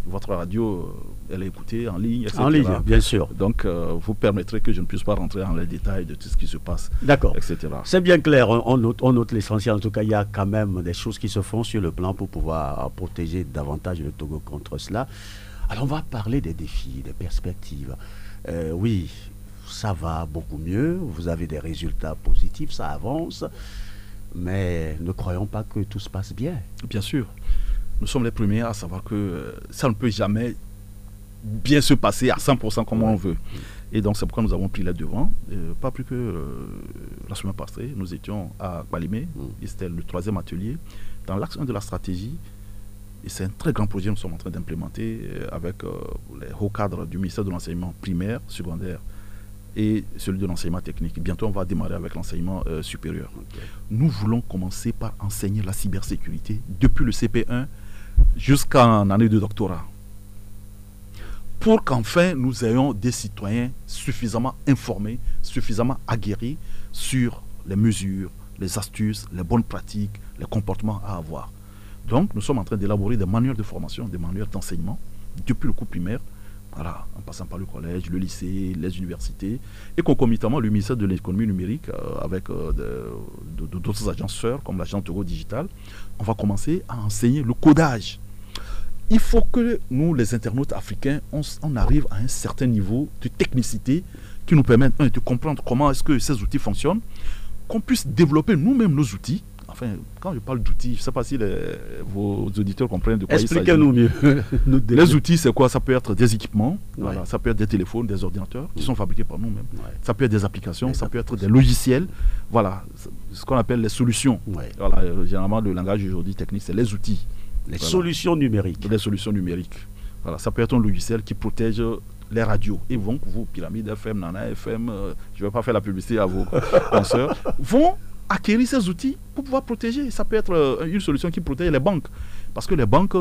Votre radio, elle est écoutée en ligne, etc. En ligne, bien sûr. Donc, vous permettrez que je ne puisse pas rentrer dans les détails de tout ce qui se passe, d'accord, etc. C'est bien clair, on note l'essentiel. En tout cas, il y a quand même des choses qui se font sur le plan pour pouvoir protéger davantage le Togo contre cela. Alors, on va parler des défis, des perspectives. Oui, ça va beaucoup mieux, vous avez des résultats positifs, ça avance, mais ne croyons pas que tout se passe bien. Bien sûr. Nous sommes les premiers à savoir que ça ne peut jamais bien se passer à 100% comme on veut. Et donc c'est pourquoi nous avons pris les devants. Pas plus que la semaine passée, nous étions à Balimé, et c'était le 3e atelier, dans l'axe 1 de la stratégie. Et c'est un très grand projet que nous sommes en train d'implémenter avec les hauts cadres du ministère de l'enseignement primaire, secondaire et celui de l'enseignement technique. Bientôt, on va démarrer avec l'enseignement supérieur. Okay. Nous voulons commencer par enseigner la cybersécurité depuis le CP1 jusqu'en année de doctorat, pour qu'enfin nous ayons des citoyens suffisamment informés, suffisamment aguerris sur les mesures, les astuces, les bonnes pratiques, les comportements à avoir. Donc nous sommes en train d'élaborer des manuels de formation, des manuels d'enseignement depuis le cours primaire, voilà, en passant par le collège, le lycée, les universités, et concomitamment le ministère de l'économie numérique avec d'autres agences sœurs comme l'agence Togo Digital, on va commencer à enseigner le codage. Il faut que nous, les internautes africains, on arrive à un certain niveau de technicité qui nous permette de comprendre comment est-ce que ces outils fonctionnent, qu'on puisse développer nous-mêmes nos outils. Enfin, quand je parle d'outils, je ne sais pas si vos auditeurs comprennent de quoi il s'agit. Expliquez-nous mieux. Les outils, c'est quoi? Ça peut être des équipements, voilà, ça peut être des téléphones, des ordinateurs qui sont fabriqués par nous-mêmes. Ça peut être des applications, ça peut être des logiciels. Voilà, ce qu'on appelle les solutions. Voilà, généralement, le langage aujourd'hui technique, c'est les outils. Les solutions numériques. Les solutions numériques. Voilà, ça peut être un logiciel qui protège les radios. Et vont, vous, Pyramide FM, Nana FM, je ne vais pas faire la publicité à vos penseurs, vont acquérir ces outils pour pouvoir protéger. Ça peut être une solution qui protège les banques. Parce que les banques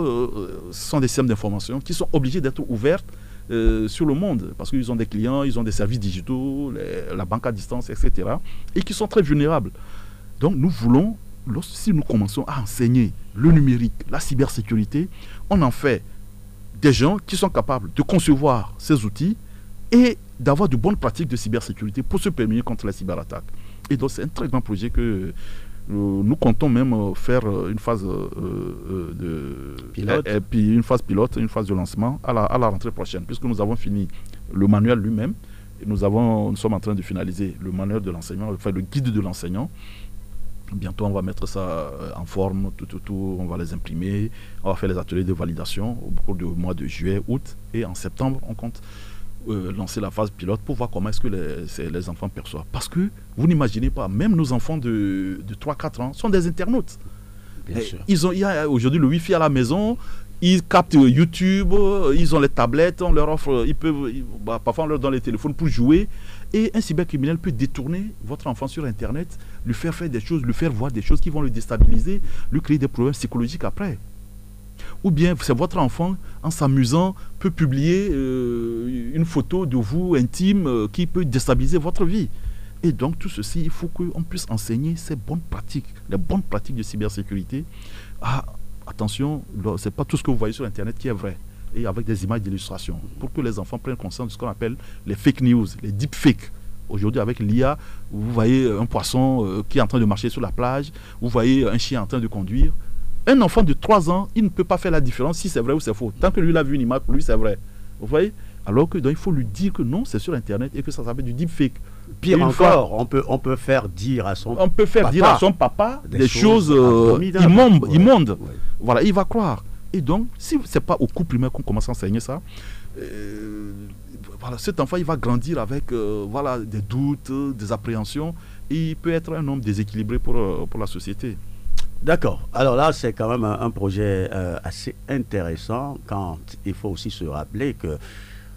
sont des systèmes d'information qui sont obligés d'être ouvertes sur le monde. Parce qu'ils ont des clients, ils ont des services digitaux, la banque à distance, etc. Et qui sont très vulnérables. Donc nous voulons, si nous commençons à enseigner le numérique, la cybersécurité, on en fait des gens qui sont capables de concevoir ces outils et d'avoir de bonnes pratiques de cybersécurité pour se prémunir contre les cyberattaques. Et donc c'est un très grand projet que Nous comptons même faire une phase pilote. Et puis une phase pilote, une phase de lancement à la rentrée prochaine, puisque nous avons fini le manuel lui-même. Et nous sommes en train de finaliser le manuel de l'enseignant, enfin le guide de l'enseignant. Bientôt, on va mettre ça en forme, tout, on va les imprimer, on va faire les ateliers de validation au cours du mois de juillet, août, et en septembre, on compte lancer la phase pilote pour voir comment est-ce que les enfants perçoivent. Parce que, vous n'imaginez pas, même nos enfants de 3-4 ans sont des internautes. Bien sûr. Il y a aujourd'hui le Wi-Fi à la maison, ils captent YouTube, ils ont les tablettes, on leur offre, parfois on leur donne les téléphones pour jouer. Et un cybercriminel peut détourner votre enfant sur Internet, lui faire faire des choses, lui faire voir des choses qui vont le déstabiliser, lui créer des problèmes psychologiques après. Ou bien c'est votre enfant, en s'amusant, peut publier une photo de vous intime qui peut déstabiliser votre vie. Et donc tout ceci, il faut qu'on puisse enseigner ces bonnes pratiques, les bonnes pratiques de cybersécurité. Attention, ce n'est pas tout ce que vous voyez sur Internet qui est vrai. Et avec des images d'illustration, pour que les enfants prennent conscience de ce qu'on appelle les fake news, les deepfakes. Aujourd'hui, avec l'IA, vous voyez un poisson qui est en train de marcher sur la plage, vous voyez un chien en train de conduire. Un enfant de 3 ans, il ne peut pas faire la différence si c'est vrai ou c'est faux. Tant que lui, il a vu une image, pour lui, c'est vrai. Vous voyez? Alors que donc, il faut lui dire que non, c'est sur Internet et que ça s'appelle du deepfake. Pire encore, on peut faire dire à son papa des choses immondes. Ouais. Voilà, il va croire. Et donc, si ce n'est pas au cours primaire qu'on commence à enseigner ça, voilà, cet enfant, il va grandir avec des doutes, des appréhensions, et il peut être un homme déséquilibré pour la société. D'accord. Alors là, c'est quand même un projet assez intéressant, quand il faut aussi se rappeler que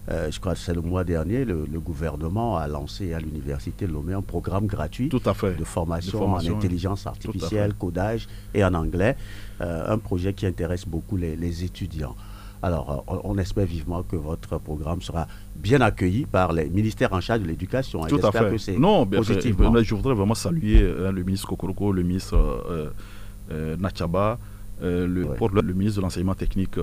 je crois que c'est le mois dernier, le gouvernement a lancé à l'université de Lomé un programme gratuit de formation en intelligence artificielle, codage et en anglais. Un projet qui intéresse beaucoup les étudiants. Alors, on espère vivement que votre programme sera bien accueilli par les ministères en charge de l'éducation. Tout à fait. Que c'est positivement. Je voudrais vraiment saluer le ministre Kokoroko, le ministre Nachaba, pour le ministre de l'enseignement technique,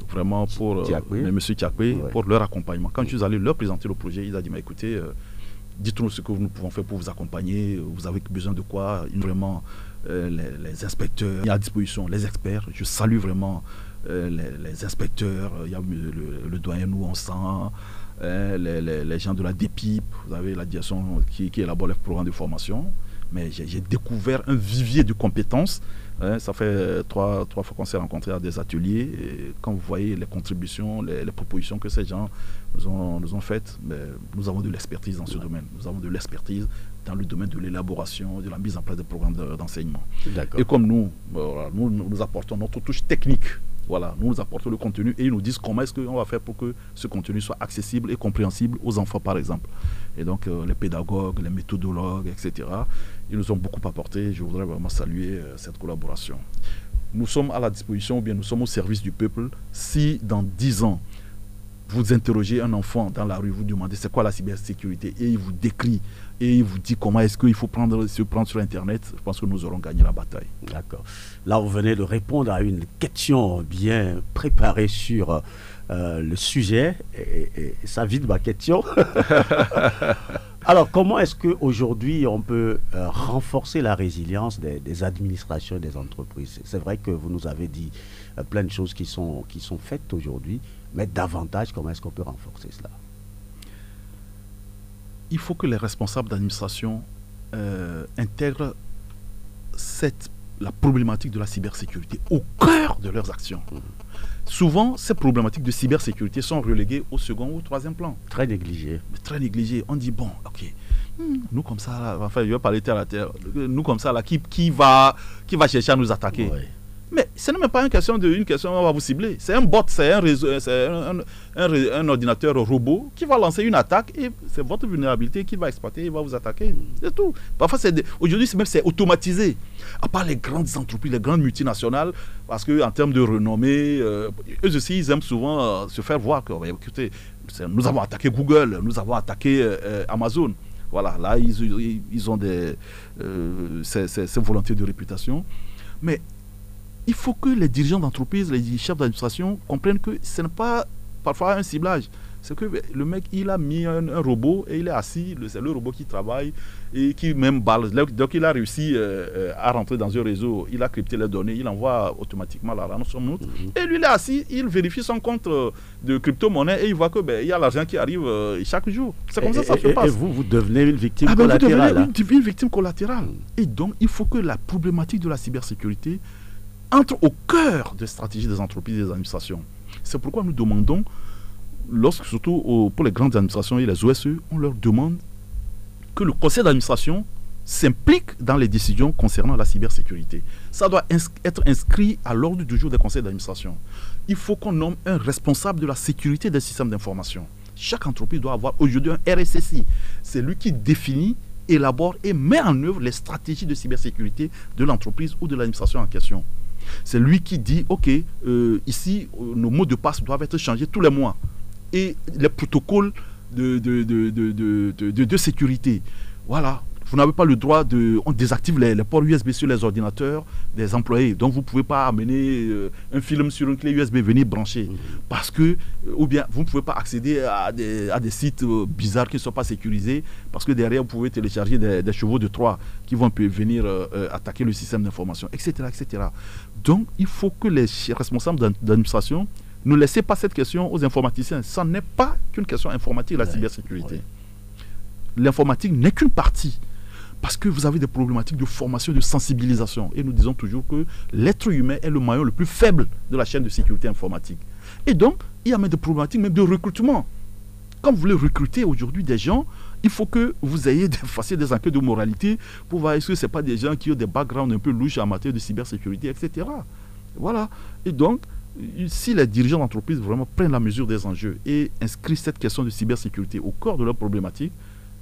vraiment pour M. Tiakwe, pour leur accompagnement. Quand je suis allé leur présenter le projet, il a dit, mais écoutez, dites-nous ce que nous pouvons faire pour vous accompagner, vous avez besoin de quoi? Vraiment, les inspecteurs, il y a à disposition les experts, je salue vraiment les inspecteurs, il y a le doyen nous on sent, les gens de la DEPIP, vous avez la direction qui élabore les programmes de formation, mais j'ai découvert un vivier de compétences. Ça fait trois fois qu'on s'est rencontrés à des ateliers. Et quand vous voyez les contributions, les propositions que ces gens nous ont faites, nous avons de l'expertise dans ce domaine. Nous avons de l'expertise dans le domaine de l'élaboration, de la mise en place des programmes d'enseignement. Et comme nous apportons notre touche technique, nous apportons le contenu et ils nous disent comment est-ce qu'on va faire pour que ce contenu soit accessible et compréhensible aux enfants, par exemple. Et donc, les pédagogues, les méthodologues, etc., ils nous ont beaucoup apporté. Je voudrais vraiment saluer cette collaboration. Nous sommes à la disposition, ou bien nous sommes au service du peuple. Si dans 10 ans, vous interrogez un enfant dans la rue, vous demandez c'est quoi la cybersécurité et il vous décrit et il vous dit comment est-ce qu'il faut se prendre sur Internet, je pense que nous aurons gagné la bataille. D'accord. Là, vous venez de répondre à une question bien préparée sur le sujet et ça vide ma question. Alors, comment est-ce qu'aujourd'hui on peut renforcer la résilience des administrations et des entreprises? C'est vrai que vous nous avez dit plein de choses qui sont faites aujourd'hui, mais davantage, comment est-ce qu'on peut renforcer cela? Il faut que les responsables d'administration intègrent la problématique de la cybersécurité au cœur de leurs actions. Souvent, ces problématiques de cybersécurité sont reléguées au second ou au troisième plan. Très négligées. Très négligées. On dit, bon, ok, nous comme ça, là, enfin, je vais parler terre à terre, nous comme ça, là, qui va chercher à nous attaquer? Oui. Mais ce n'est même pas une question, on va vous cibler. C'est un bot, c'est un réseau, c'est un ordinateur robot qui va lancer une attaque et c'est votre vulnérabilité qu'il va exploiter, il va vous attaquer. C'est tout. Parfois, aujourd'hui, c'est automatisé. À part les grandes entreprises, les grandes multinationales, parce qu'en termes de renommée, eux aussi, ils aiment souvent se faire voir que, écoutez, nous avons attaqué Google, nous avons attaqué Amazon. Voilà, là, ils ont ces volontés de réputation. Mais il faut que les dirigeants d'entreprise, les chefs d'administration comprennent que ce n'est pas parfois un ciblage. C'est que le mec, il a mis un robot et il est assis, c'est le robot qui travaille et qui même balle. Donc il a réussi à rentrer dans un réseau, il a crypté les données, il envoie automatiquement la rançon. Et lui, il est assis, il vérifie son compte de crypto-monnaie et il voit que il y a l'argent qui arrive chaque jour. C'est comme ça se passe. Et vous devenez une victime collatérale. Vous devenez une victime collatérale. Et donc, il faut que la problématique de la cybersécurité entre au cœur des stratégies des entreprises et des administrations. C'est pourquoi nous demandons, surtout pour les grandes administrations et les OSE, on leur demande que le conseil d'administration s'implique dans les décisions concernant la cybersécurité. Ça doit être inscrit à l'ordre du jour des conseils d'administration. Il faut qu'on nomme un responsable de la sécurité des systèmes d'information. Chaque entreprise doit avoir aujourd'hui un RSSI. C'est lui qui définit, élabore et met en œuvre les stratégies de cybersécurité de l'entreprise ou de l'administration en question. C'est lui qui dit, OK, ici, nos mots de passe doivent être changés tous les mois. Et les protocoles de sécurité. Voilà. Vous n'avez pas le droit on désactive les ports USB sur les ordinateurs des employés. Donc vous ne pouvez pas amener un film sur une clé USB, venir brancher. Parce que, ou bien vous ne pouvez pas accéder à des sites bizarres qui ne sont pas sécurisés. Parce que derrière, vous pouvez télécharger des chevaux de Troie qui vont venir attaquer le système d'information, etc., etc. Donc il faut que les responsables d'administration ne laissez pas cette question aux informaticiens. Ça n'est pas qu'une question informatique, la cybersécurité. L'informatique n'est qu'une partie. Parce que vous avez des problématiques de formation, de sensibilisation. Et nous disons toujours que l'être humain est le maillon le plus faible de la chaîne de sécurité informatique. Et donc, il y a même des problématiques même de recrutement. Quand vous voulez recruter aujourd'hui des gens, il faut que vous ayez fassiez des enquêtes de moralité pour voir est-ce que ce n'est pas des gens qui ont des backgrounds un peu louches en matière de cybersécurité, etc. Voilà. Et donc, si les dirigeants d'entreprise vraiment prennent la mesure des enjeux et inscrivent cette question de cybersécurité au cœur de leur problématique,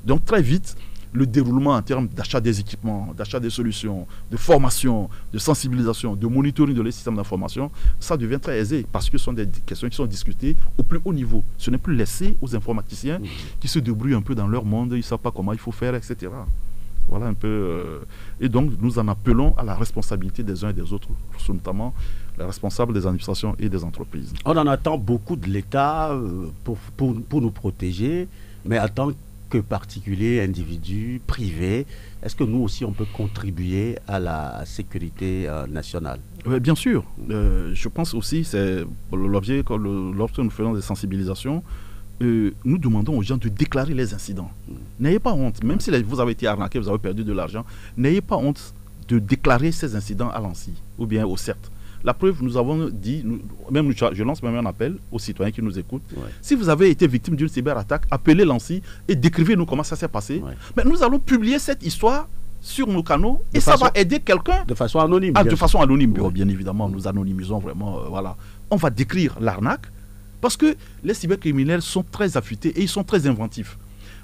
donc très vite, le déroulement en termes d'achat des équipements, d'achat des solutions, de formation, de sensibilisation, de monitoring de les systèmes d'information, ça devient très aisé parce que ce sont des questions qui sont discutées au plus haut niveau. Ce n'est plus laissé aux informaticiens qui se débrouillent un peu dans leur monde, ils ne savent pas comment il faut faire, etc. Voilà un peu. Et donc, nous en appelons à la responsabilité des uns et des autres, notamment les responsables des administrations et des entreprises. On en attend beaucoup de l'État pour nous protéger, mais en tant que particuliers, individus, privés, est-ce que nous aussi on peut contribuer à la sécurité nationale? Oui, bien sûr. Je pense aussi, c'est l'objet, lorsque nous faisons des sensibilisations, nous demandons aux gens de déclarer les incidents. N'ayez pas honte, même si vous avez été arnaqué, vous avez perdu de l'argent, n'ayez pas honte de déclarer ces incidents à l'ANSSI ou bien au CERT. La preuve, nous avons dit, je lance même un appel aux citoyens qui nous écoutent. Ouais. Si vous avez été victime d'une cyberattaque, appelez l'ANSSI et décrivez-nous comment ça s'est passé. Ouais. Mais nous allons publier cette histoire sur nos canaux et ça va aider quelqu'un. De façon anonyme. De façon anonyme, ouais. Bien évidemment. Nous anonymisons vraiment. Voilà. On va décrire l'arnaque parce que les cybercriminels sont très affûtés et ils sont très inventifs.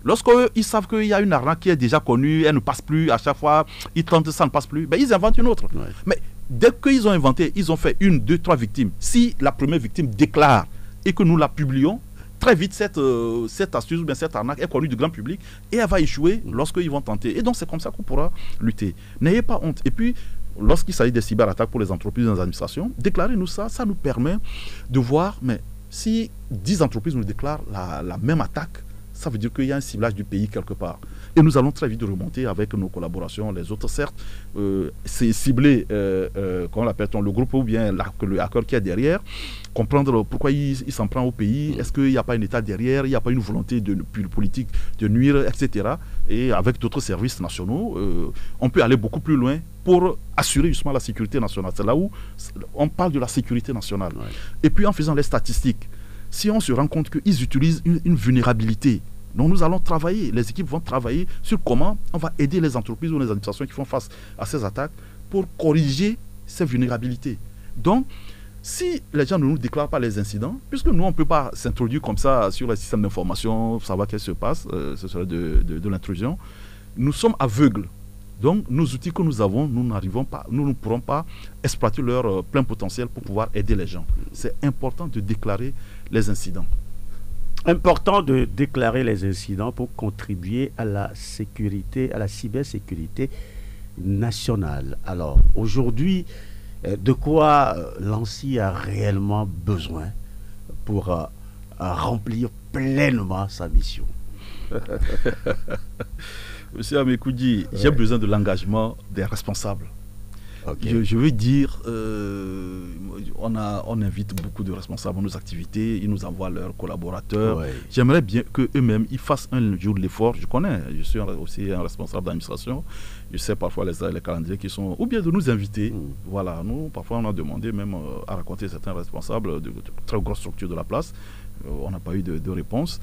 Lorsqu'ils savent qu'il y a une arnaque qui est déjà connue, elle ne passe plus, à chaque fois, ils tentent, ça ne passe plus, ils inventent une autre. Ouais. Mais dès qu'ils ont inventé, ils ont fait 1, 2, 3 victimes. Si la première victime déclare et que nous la publions, très vite, cette astuce ou bien cette arnaque est connue du grand public et elle va échouer lorsqu'ils vont tenter. Et donc, c'est comme ça qu'on pourra lutter. N'ayez pas honte. Et puis, lorsqu'il s'agit des cyberattaques pour les entreprises et les administrations, déclarez-nous ça. Ça nous permet de voir, mais si 10 entreprises nous déclarent la même attaque, ça veut dire qu'il y a un ciblage du pays quelque part. Et nous allons très vite remonter avec nos collaborations, les autres certes, c'est cibler, comment l'appelle-t-on, le groupe ou bien le hacker qui est derrière, comprendre pourquoi il s'en prend au pays, est-ce qu'il n'y a pas un État derrière, il n'y a pas une volonté politique de nuire, etc. Et avec d'autres services nationaux, on peut aller beaucoup plus loin pour assurer justement la sécurité nationale. C'est là où on parle de la sécurité nationale. Ouais. Et puis en faisant les statistiques, si on se rend compte qu'ils utilisent une vulnérabilité, donc nous allons travailler, les équipes vont travailler sur comment on va aider les entreprises ou les administrations qui font face à ces attaques pour corriger ces vulnérabilités. Donc, si les gens ne nous déclarent pas les incidents, puisque nous, on ne peut pas s'introduire comme ça sur les systèmes d'information, savoir qu'est-ce qui se passe, ce serait de l'intrusion, nous sommes aveugles. Donc, nos outils que nous avons, nous ne pourrons pas exploiter leur plein potentiel pour pouvoir aider les gens. C'est important de déclarer les incidents. Important de déclarer les incidents pour contribuer à la sécurité, à la cybersécurité nationale. Alors, aujourd'hui, de quoi l'ANSSI a réellement besoin pour remplir pleinement sa mission. Monsieur Amekoudi, j'ai besoin de l'engagement des responsables. Okay. Je veux dire, on invite beaucoup de responsables à nos activités, ils nous envoient leurs collaborateurs. Ouais. J'aimerais bien qu'eux-mêmes, ils fassent un jour de l'effort. Je connais, je suis aussi un responsable d'administration. Je sais parfois les calendriers qui sont... Ou bien de nous inviter. Voilà, nous, parfois, on a demandé même à rencontrer certains responsables de très grosses structures de la place. On n'a pas eu de réponse.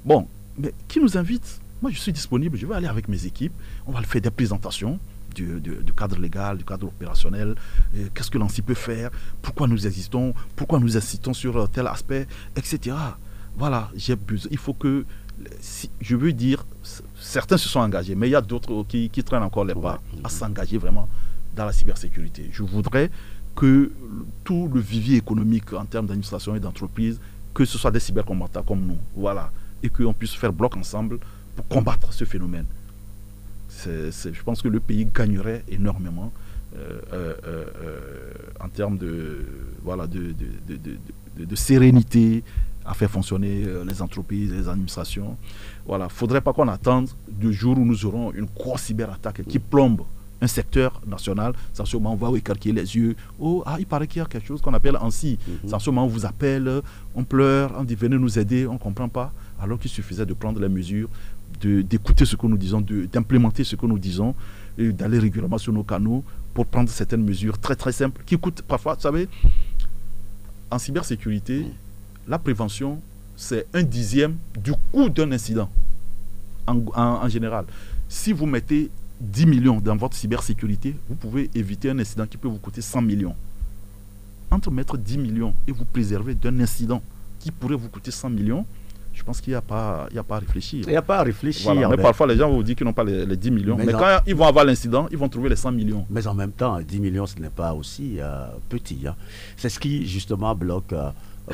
Bon, mais qui nous invite? Moi, je suis disponible, je vais aller avec mes équipes. On va faire des présentations du cadre légal, du cadre opérationnel. Qu'est-ce que l'ANSSI peut faire? Pourquoi nous existons? Pourquoi nous insistons sur tel aspect? Etc. Voilà, j'ai besoin. Il faut que... je veux dire, certains se sont engagés, mais il y a d'autres qui traînent encore les pas à s'engager vraiment dans la cybersécurité. Je voudrais que tout le vivier économique en termes d'administration et d'entreprise, que ce soit des cybercombattants comme nous, voilà, et qu'on puisse faire bloc ensemble pour combattre ce phénomène. Je pense que le pays gagnerait énormément en termes de sérénité à faire fonctionner les entreprises, les administrations. Voilà, faudrait pas qu'on attende le jour où nous aurons une grosse cyberattaque qui plombe un secteur national. Sans ce moment, on va écarquiller les yeux. Oh, il paraît qu'il y a quelque chose qu'on appelle ANSSI. Sans ce moment, on vous appelle, on pleure, on dit venez nous aider, on ne comprend pas. Alors qu'il suffisait de prendre les mesures, d'écouter ce que nous disons, d'implémenter ce que nous disons, et d'aller régulièrement sur nos canaux pour prendre certaines mesures très très simples qui coûtent parfois, vous savez, en cybersécurité, la prévention, c'est 1/10 du coût d'un incident en général. Si vous mettez 10 millions dans votre cybersécurité, vous pouvez éviter un incident qui peut vous coûter 100 millions. Entre mettre 10 millions et vous préserver d'un incident qui pourrait vous coûter 100 millions, je pense qu'il n'y a pas à réfléchir. Il n'y a pas à réfléchir. Voilà, mais parfois, les gens vont vous dire qu'ils n'ont pas les 10 millions. Mais quand ils vont avoir l'incident, ils vont trouver les 100 millions. Mais en même temps, 10 millions, ce n'est pas aussi petit. Hein. C'est ce qui, justement, bloque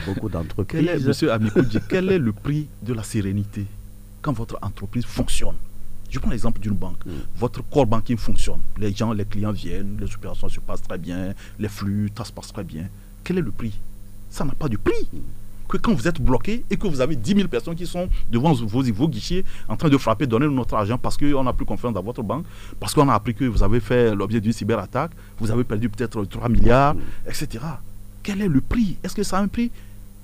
beaucoup d'entreprises. Monsieur Amekoudi, quel est le prix de la sérénité quand votre entreprise fonctionne? Je prends l'exemple d'une banque. Votre core banking fonctionne. Les clients viennent, les opérations se passent très bien, les flux, ça se passe très bien. Quel est le prix? Ça n'a pas de prix. Que quand vous êtes bloqué et que vous avez 10 000 personnes qui sont devant vos guichets en train de frapper, donner notre argent parce qu'on n'a plus confiance dans votre banque, parce qu'on a appris que vous avez fait l'objet d'une cyberattaque, vous avez perdu peut-être 3 milliards, etc. Quel est le prix? Est-ce que ça a un prix?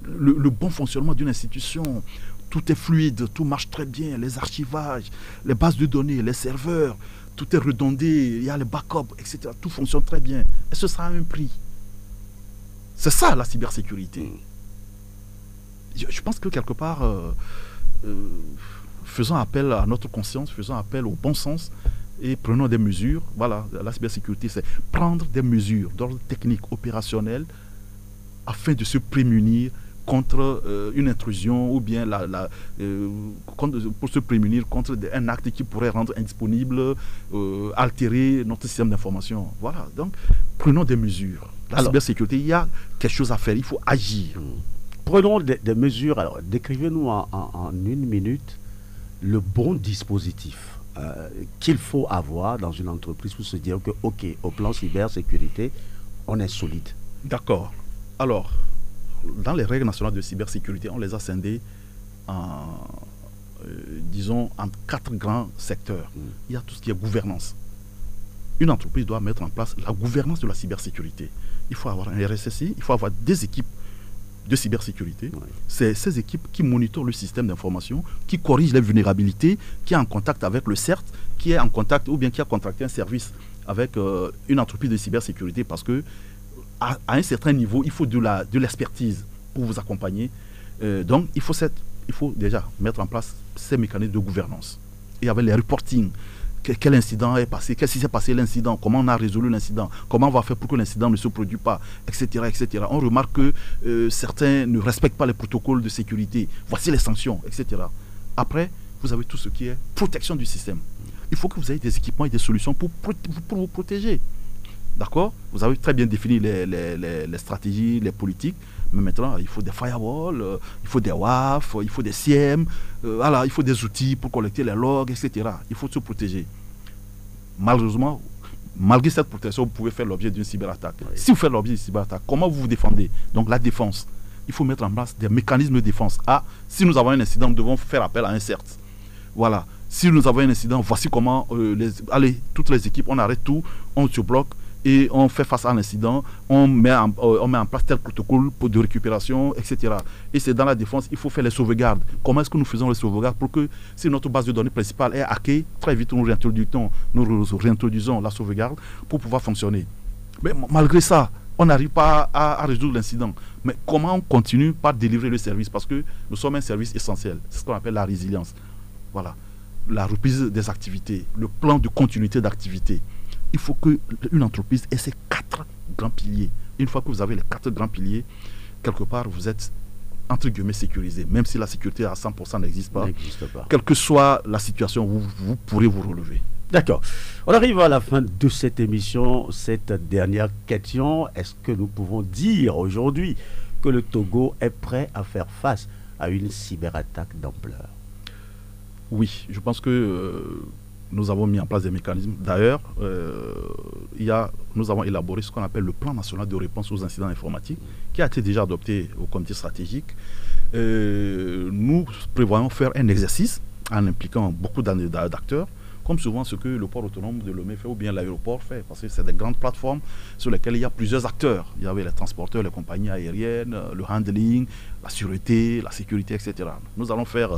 Le bon fonctionnement d'une institution, tout est fluide, tout marche très bien, les archivages, les bases de données, les serveurs, tout est redondé, il y a les backups, etc. Tout fonctionne très bien. Est-ce que ça a un prix? C'est ça la cybersécurité. Je pense que quelque part, faisons appel à notre conscience, faisons appel au bon sens et prenons des mesures. Voilà, la cybersécurité, c'est prendre des mesures d'ordre technique, opérationnel, afin de se prémunir contre une intrusion ou bien pour se prémunir contre un acte qui pourrait rendre indisponible, altérer notre système d'information. Voilà, donc prenons des mesures. La cybersécurité, il y a quelque chose à faire, il faut agir. Prenons des mesures. Alors, décrivez-nous en 1 minute le bon dispositif qu'il faut avoir dans une entreprise pour se dire que, OK, au plan cybersécurité, on est solide. D'accord. Alors, dans les règles nationales de cybersécurité, on les a scindées disons, en 4 grands secteurs. Il y a tout ce qui est gouvernance. Une entreprise doit mettre en place la gouvernance de la cybersécurité. Il faut avoir un RSSI, il faut avoir des équipes de cybersécurité. C'est ces équipes qui monitorent le système d'information, qui corrigent les vulnérabilités, qui est en contact avec le CERT, qui est en contact ou bien qui a contracté un service avec une entreprise de cybersécurité parce que à un certain niveau, il faut de l'expertise pour vous accompagner. Donc, il faut déjà mettre en place ces mécanismes de gouvernance. Et avec les reporting, quel incident est passé, qu'est-ce qui s'est passé l'incident, comment on a résolu l'incident, comment on va faire pour que l'incident ne se produise pas, etc. etc. On remarque que certains ne respectent pas les protocoles de sécurité. Voici les sanctions, etc. Après, vous avez tout ce qui est protection du système. Il faut que vous ayez des équipements et des solutions pour vous protéger. D'accord? Vous avez très bien défini les stratégies, les politiques, mais maintenant, il faut des firewalls, il faut des WAF, il faut des SIEM, voilà, il faut des outils pour collecter les logs, etc. Il faut se protéger. Malheureusement, malgré cette protection, vous pouvez faire l'objet d'une cyberattaque. Oui. Si vous faites l'objet d'une cyberattaque, comment vous vous défendez? Donc la défense. il faut mettre en place des mécanismes de défense. Ah, si nous avons un incident, nous devons faire appel à un CERT. Voilà. Si nous avons un incident, voici comment, toutes les équipes, on arrête tout, on se bloque et on fait face à l'incident, on met en place tel protocole de récupération, etc. Et c'est dans la défense, il faut faire les sauvegardes. Comment est-ce que nous faisons les sauvegardes pour que si notre base de données principale est hackée, très vite nous réintroduisons la sauvegarde pour pouvoir fonctionner. Mais malgré ça, on n'arrive pas à résoudre l'incident. Mais comment on continue par délivrer le service? Parce que nous sommes un service essentiel. C'est ce qu'on appelle la résilience. Voilà. La reprise des activités, le plan de continuité d'activité. Il faut qu'une entreprise ait ces 4 grands piliers. Une fois que vous avez les 4 grands piliers, quelque part, vous êtes, entre guillemets, sécurisé. Même si la sécurité à 100% n'existe pas. Quelle que soit la situation, vous pourrez vous relever. D'accord. On arrive à la fin de cette émission. Cette dernière question, est-ce que nous pouvons dire aujourd'hui que le Togo est prêt à faire face à une cyberattaque d'ampleur? Oui, je pense que nous avons mis en place des mécanismes. D'ailleurs, nous avons élaboré ce qu'on appelle le plan national de réponse aux incidents informatiques, qui a été déjà adopté au comité stratégique. Nous prévoyons faire un exercice en impliquant beaucoup d'acteurs, comme souvent ce que le port autonome de Lomé fait ou bien l'aéroport fait, parce que c'est des grandes plateformes sur lesquelles il y a plusieurs acteurs. Il y avait les transporteurs, les compagnies aériennes, le handling, la sûreté, la sécurité, etc. Nous allons faire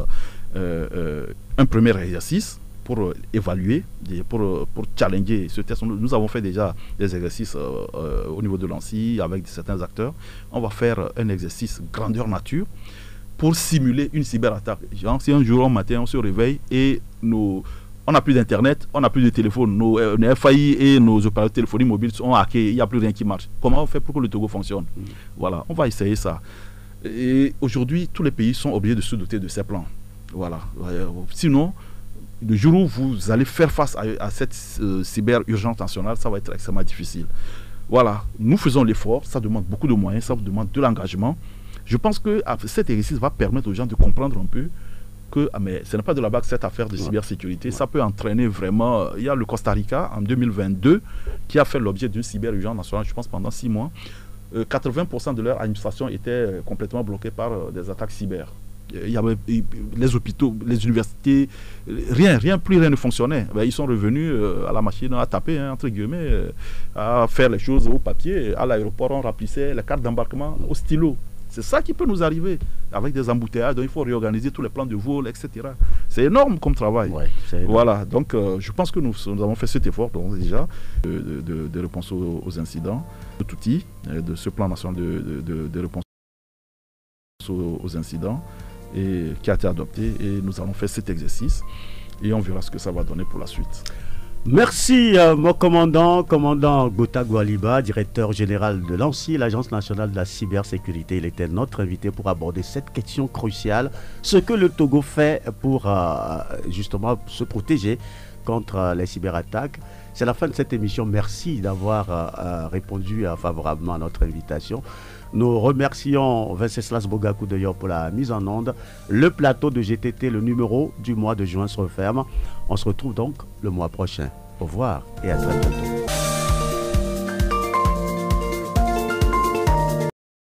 un premier exercice pour évaluer, pour challenger ce test. Nous avons fait déjà des exercices au niveau de l'ANSSI avec certains acteurs. On va faire un exercice grandeur nature pour simuler une cyberattaque. Genre, si un jour au matin on se réveille et on n'a plus d'internet, on n'a plus de téléphone, nos FAI et nos opérateurs de téléphonie mobile sont hackés, il n'y a plus rien qui marche. Comment on fait pour que le Togo fonctionne? Voilà, on va essayer ça. Et aujourd'hui, tous les pays sont obligés de se doter de ces plans. Voilà. Sinon, le jour où vous allez faire face à cette cyber-urgence nationale, ça va être extrêmement difficile. Voilà, nous faisons l'effort, ça demande beaucoup de moyens, ça demande de l'engagement. Je pense que cet exercice va permettre aux gens de comprendre un peu que mais ce n'est pas de la bague cette affaire de cybersécurité. Ça peut entraîner vraiment. Il y a le Costa Rica en 2022 qui a fait l'objet d'une cyber-urgence nationale, je pense pendant 6 mois. 80% de leur administration était complètement bloquée par des attaques cyber. Il y avait les hôpitaux, les universités, plus rien ne fonctionnait. Ils sont revenus à la machine à taper, entre guillemets, à faire les choses au papier. À l'aéroport, on remplissait les cartes d'embarquement au stylo. C'est ça qui peut nous arriver avec des embouteillages. Donc il faut réorganiser tous les plans de vol, etc. C'est énorme comme travail. Ouais, voilà, donc je pense que nous avons fait cet effort déjà de réponse aux incidents, de tout outil, de ce plan national de réponse aux incidents et qui a été adopté. Et nous allons faire cet exercice et on verra ce que ça va donner pour la suite. Merci, mon commandant Gota Gwaliba, directeur général de l'ANSSI, l'Agence nationale de la cybersécurité. Il était notre invité pour aborder cette question cruciale, ce que le Togo fait pour justement se protéger contre les cyberattaques. C'est la fin de cette émission. Merci d'avoir répondu favorablement à notre invitation. Nous remercions Venceslas Bogakou de Yor pour la mise en onde. Le plateau de GTT, le numéro du mois de juin se referme. On se retrouve donc le mois prochain. Au revoir et à très bientôt.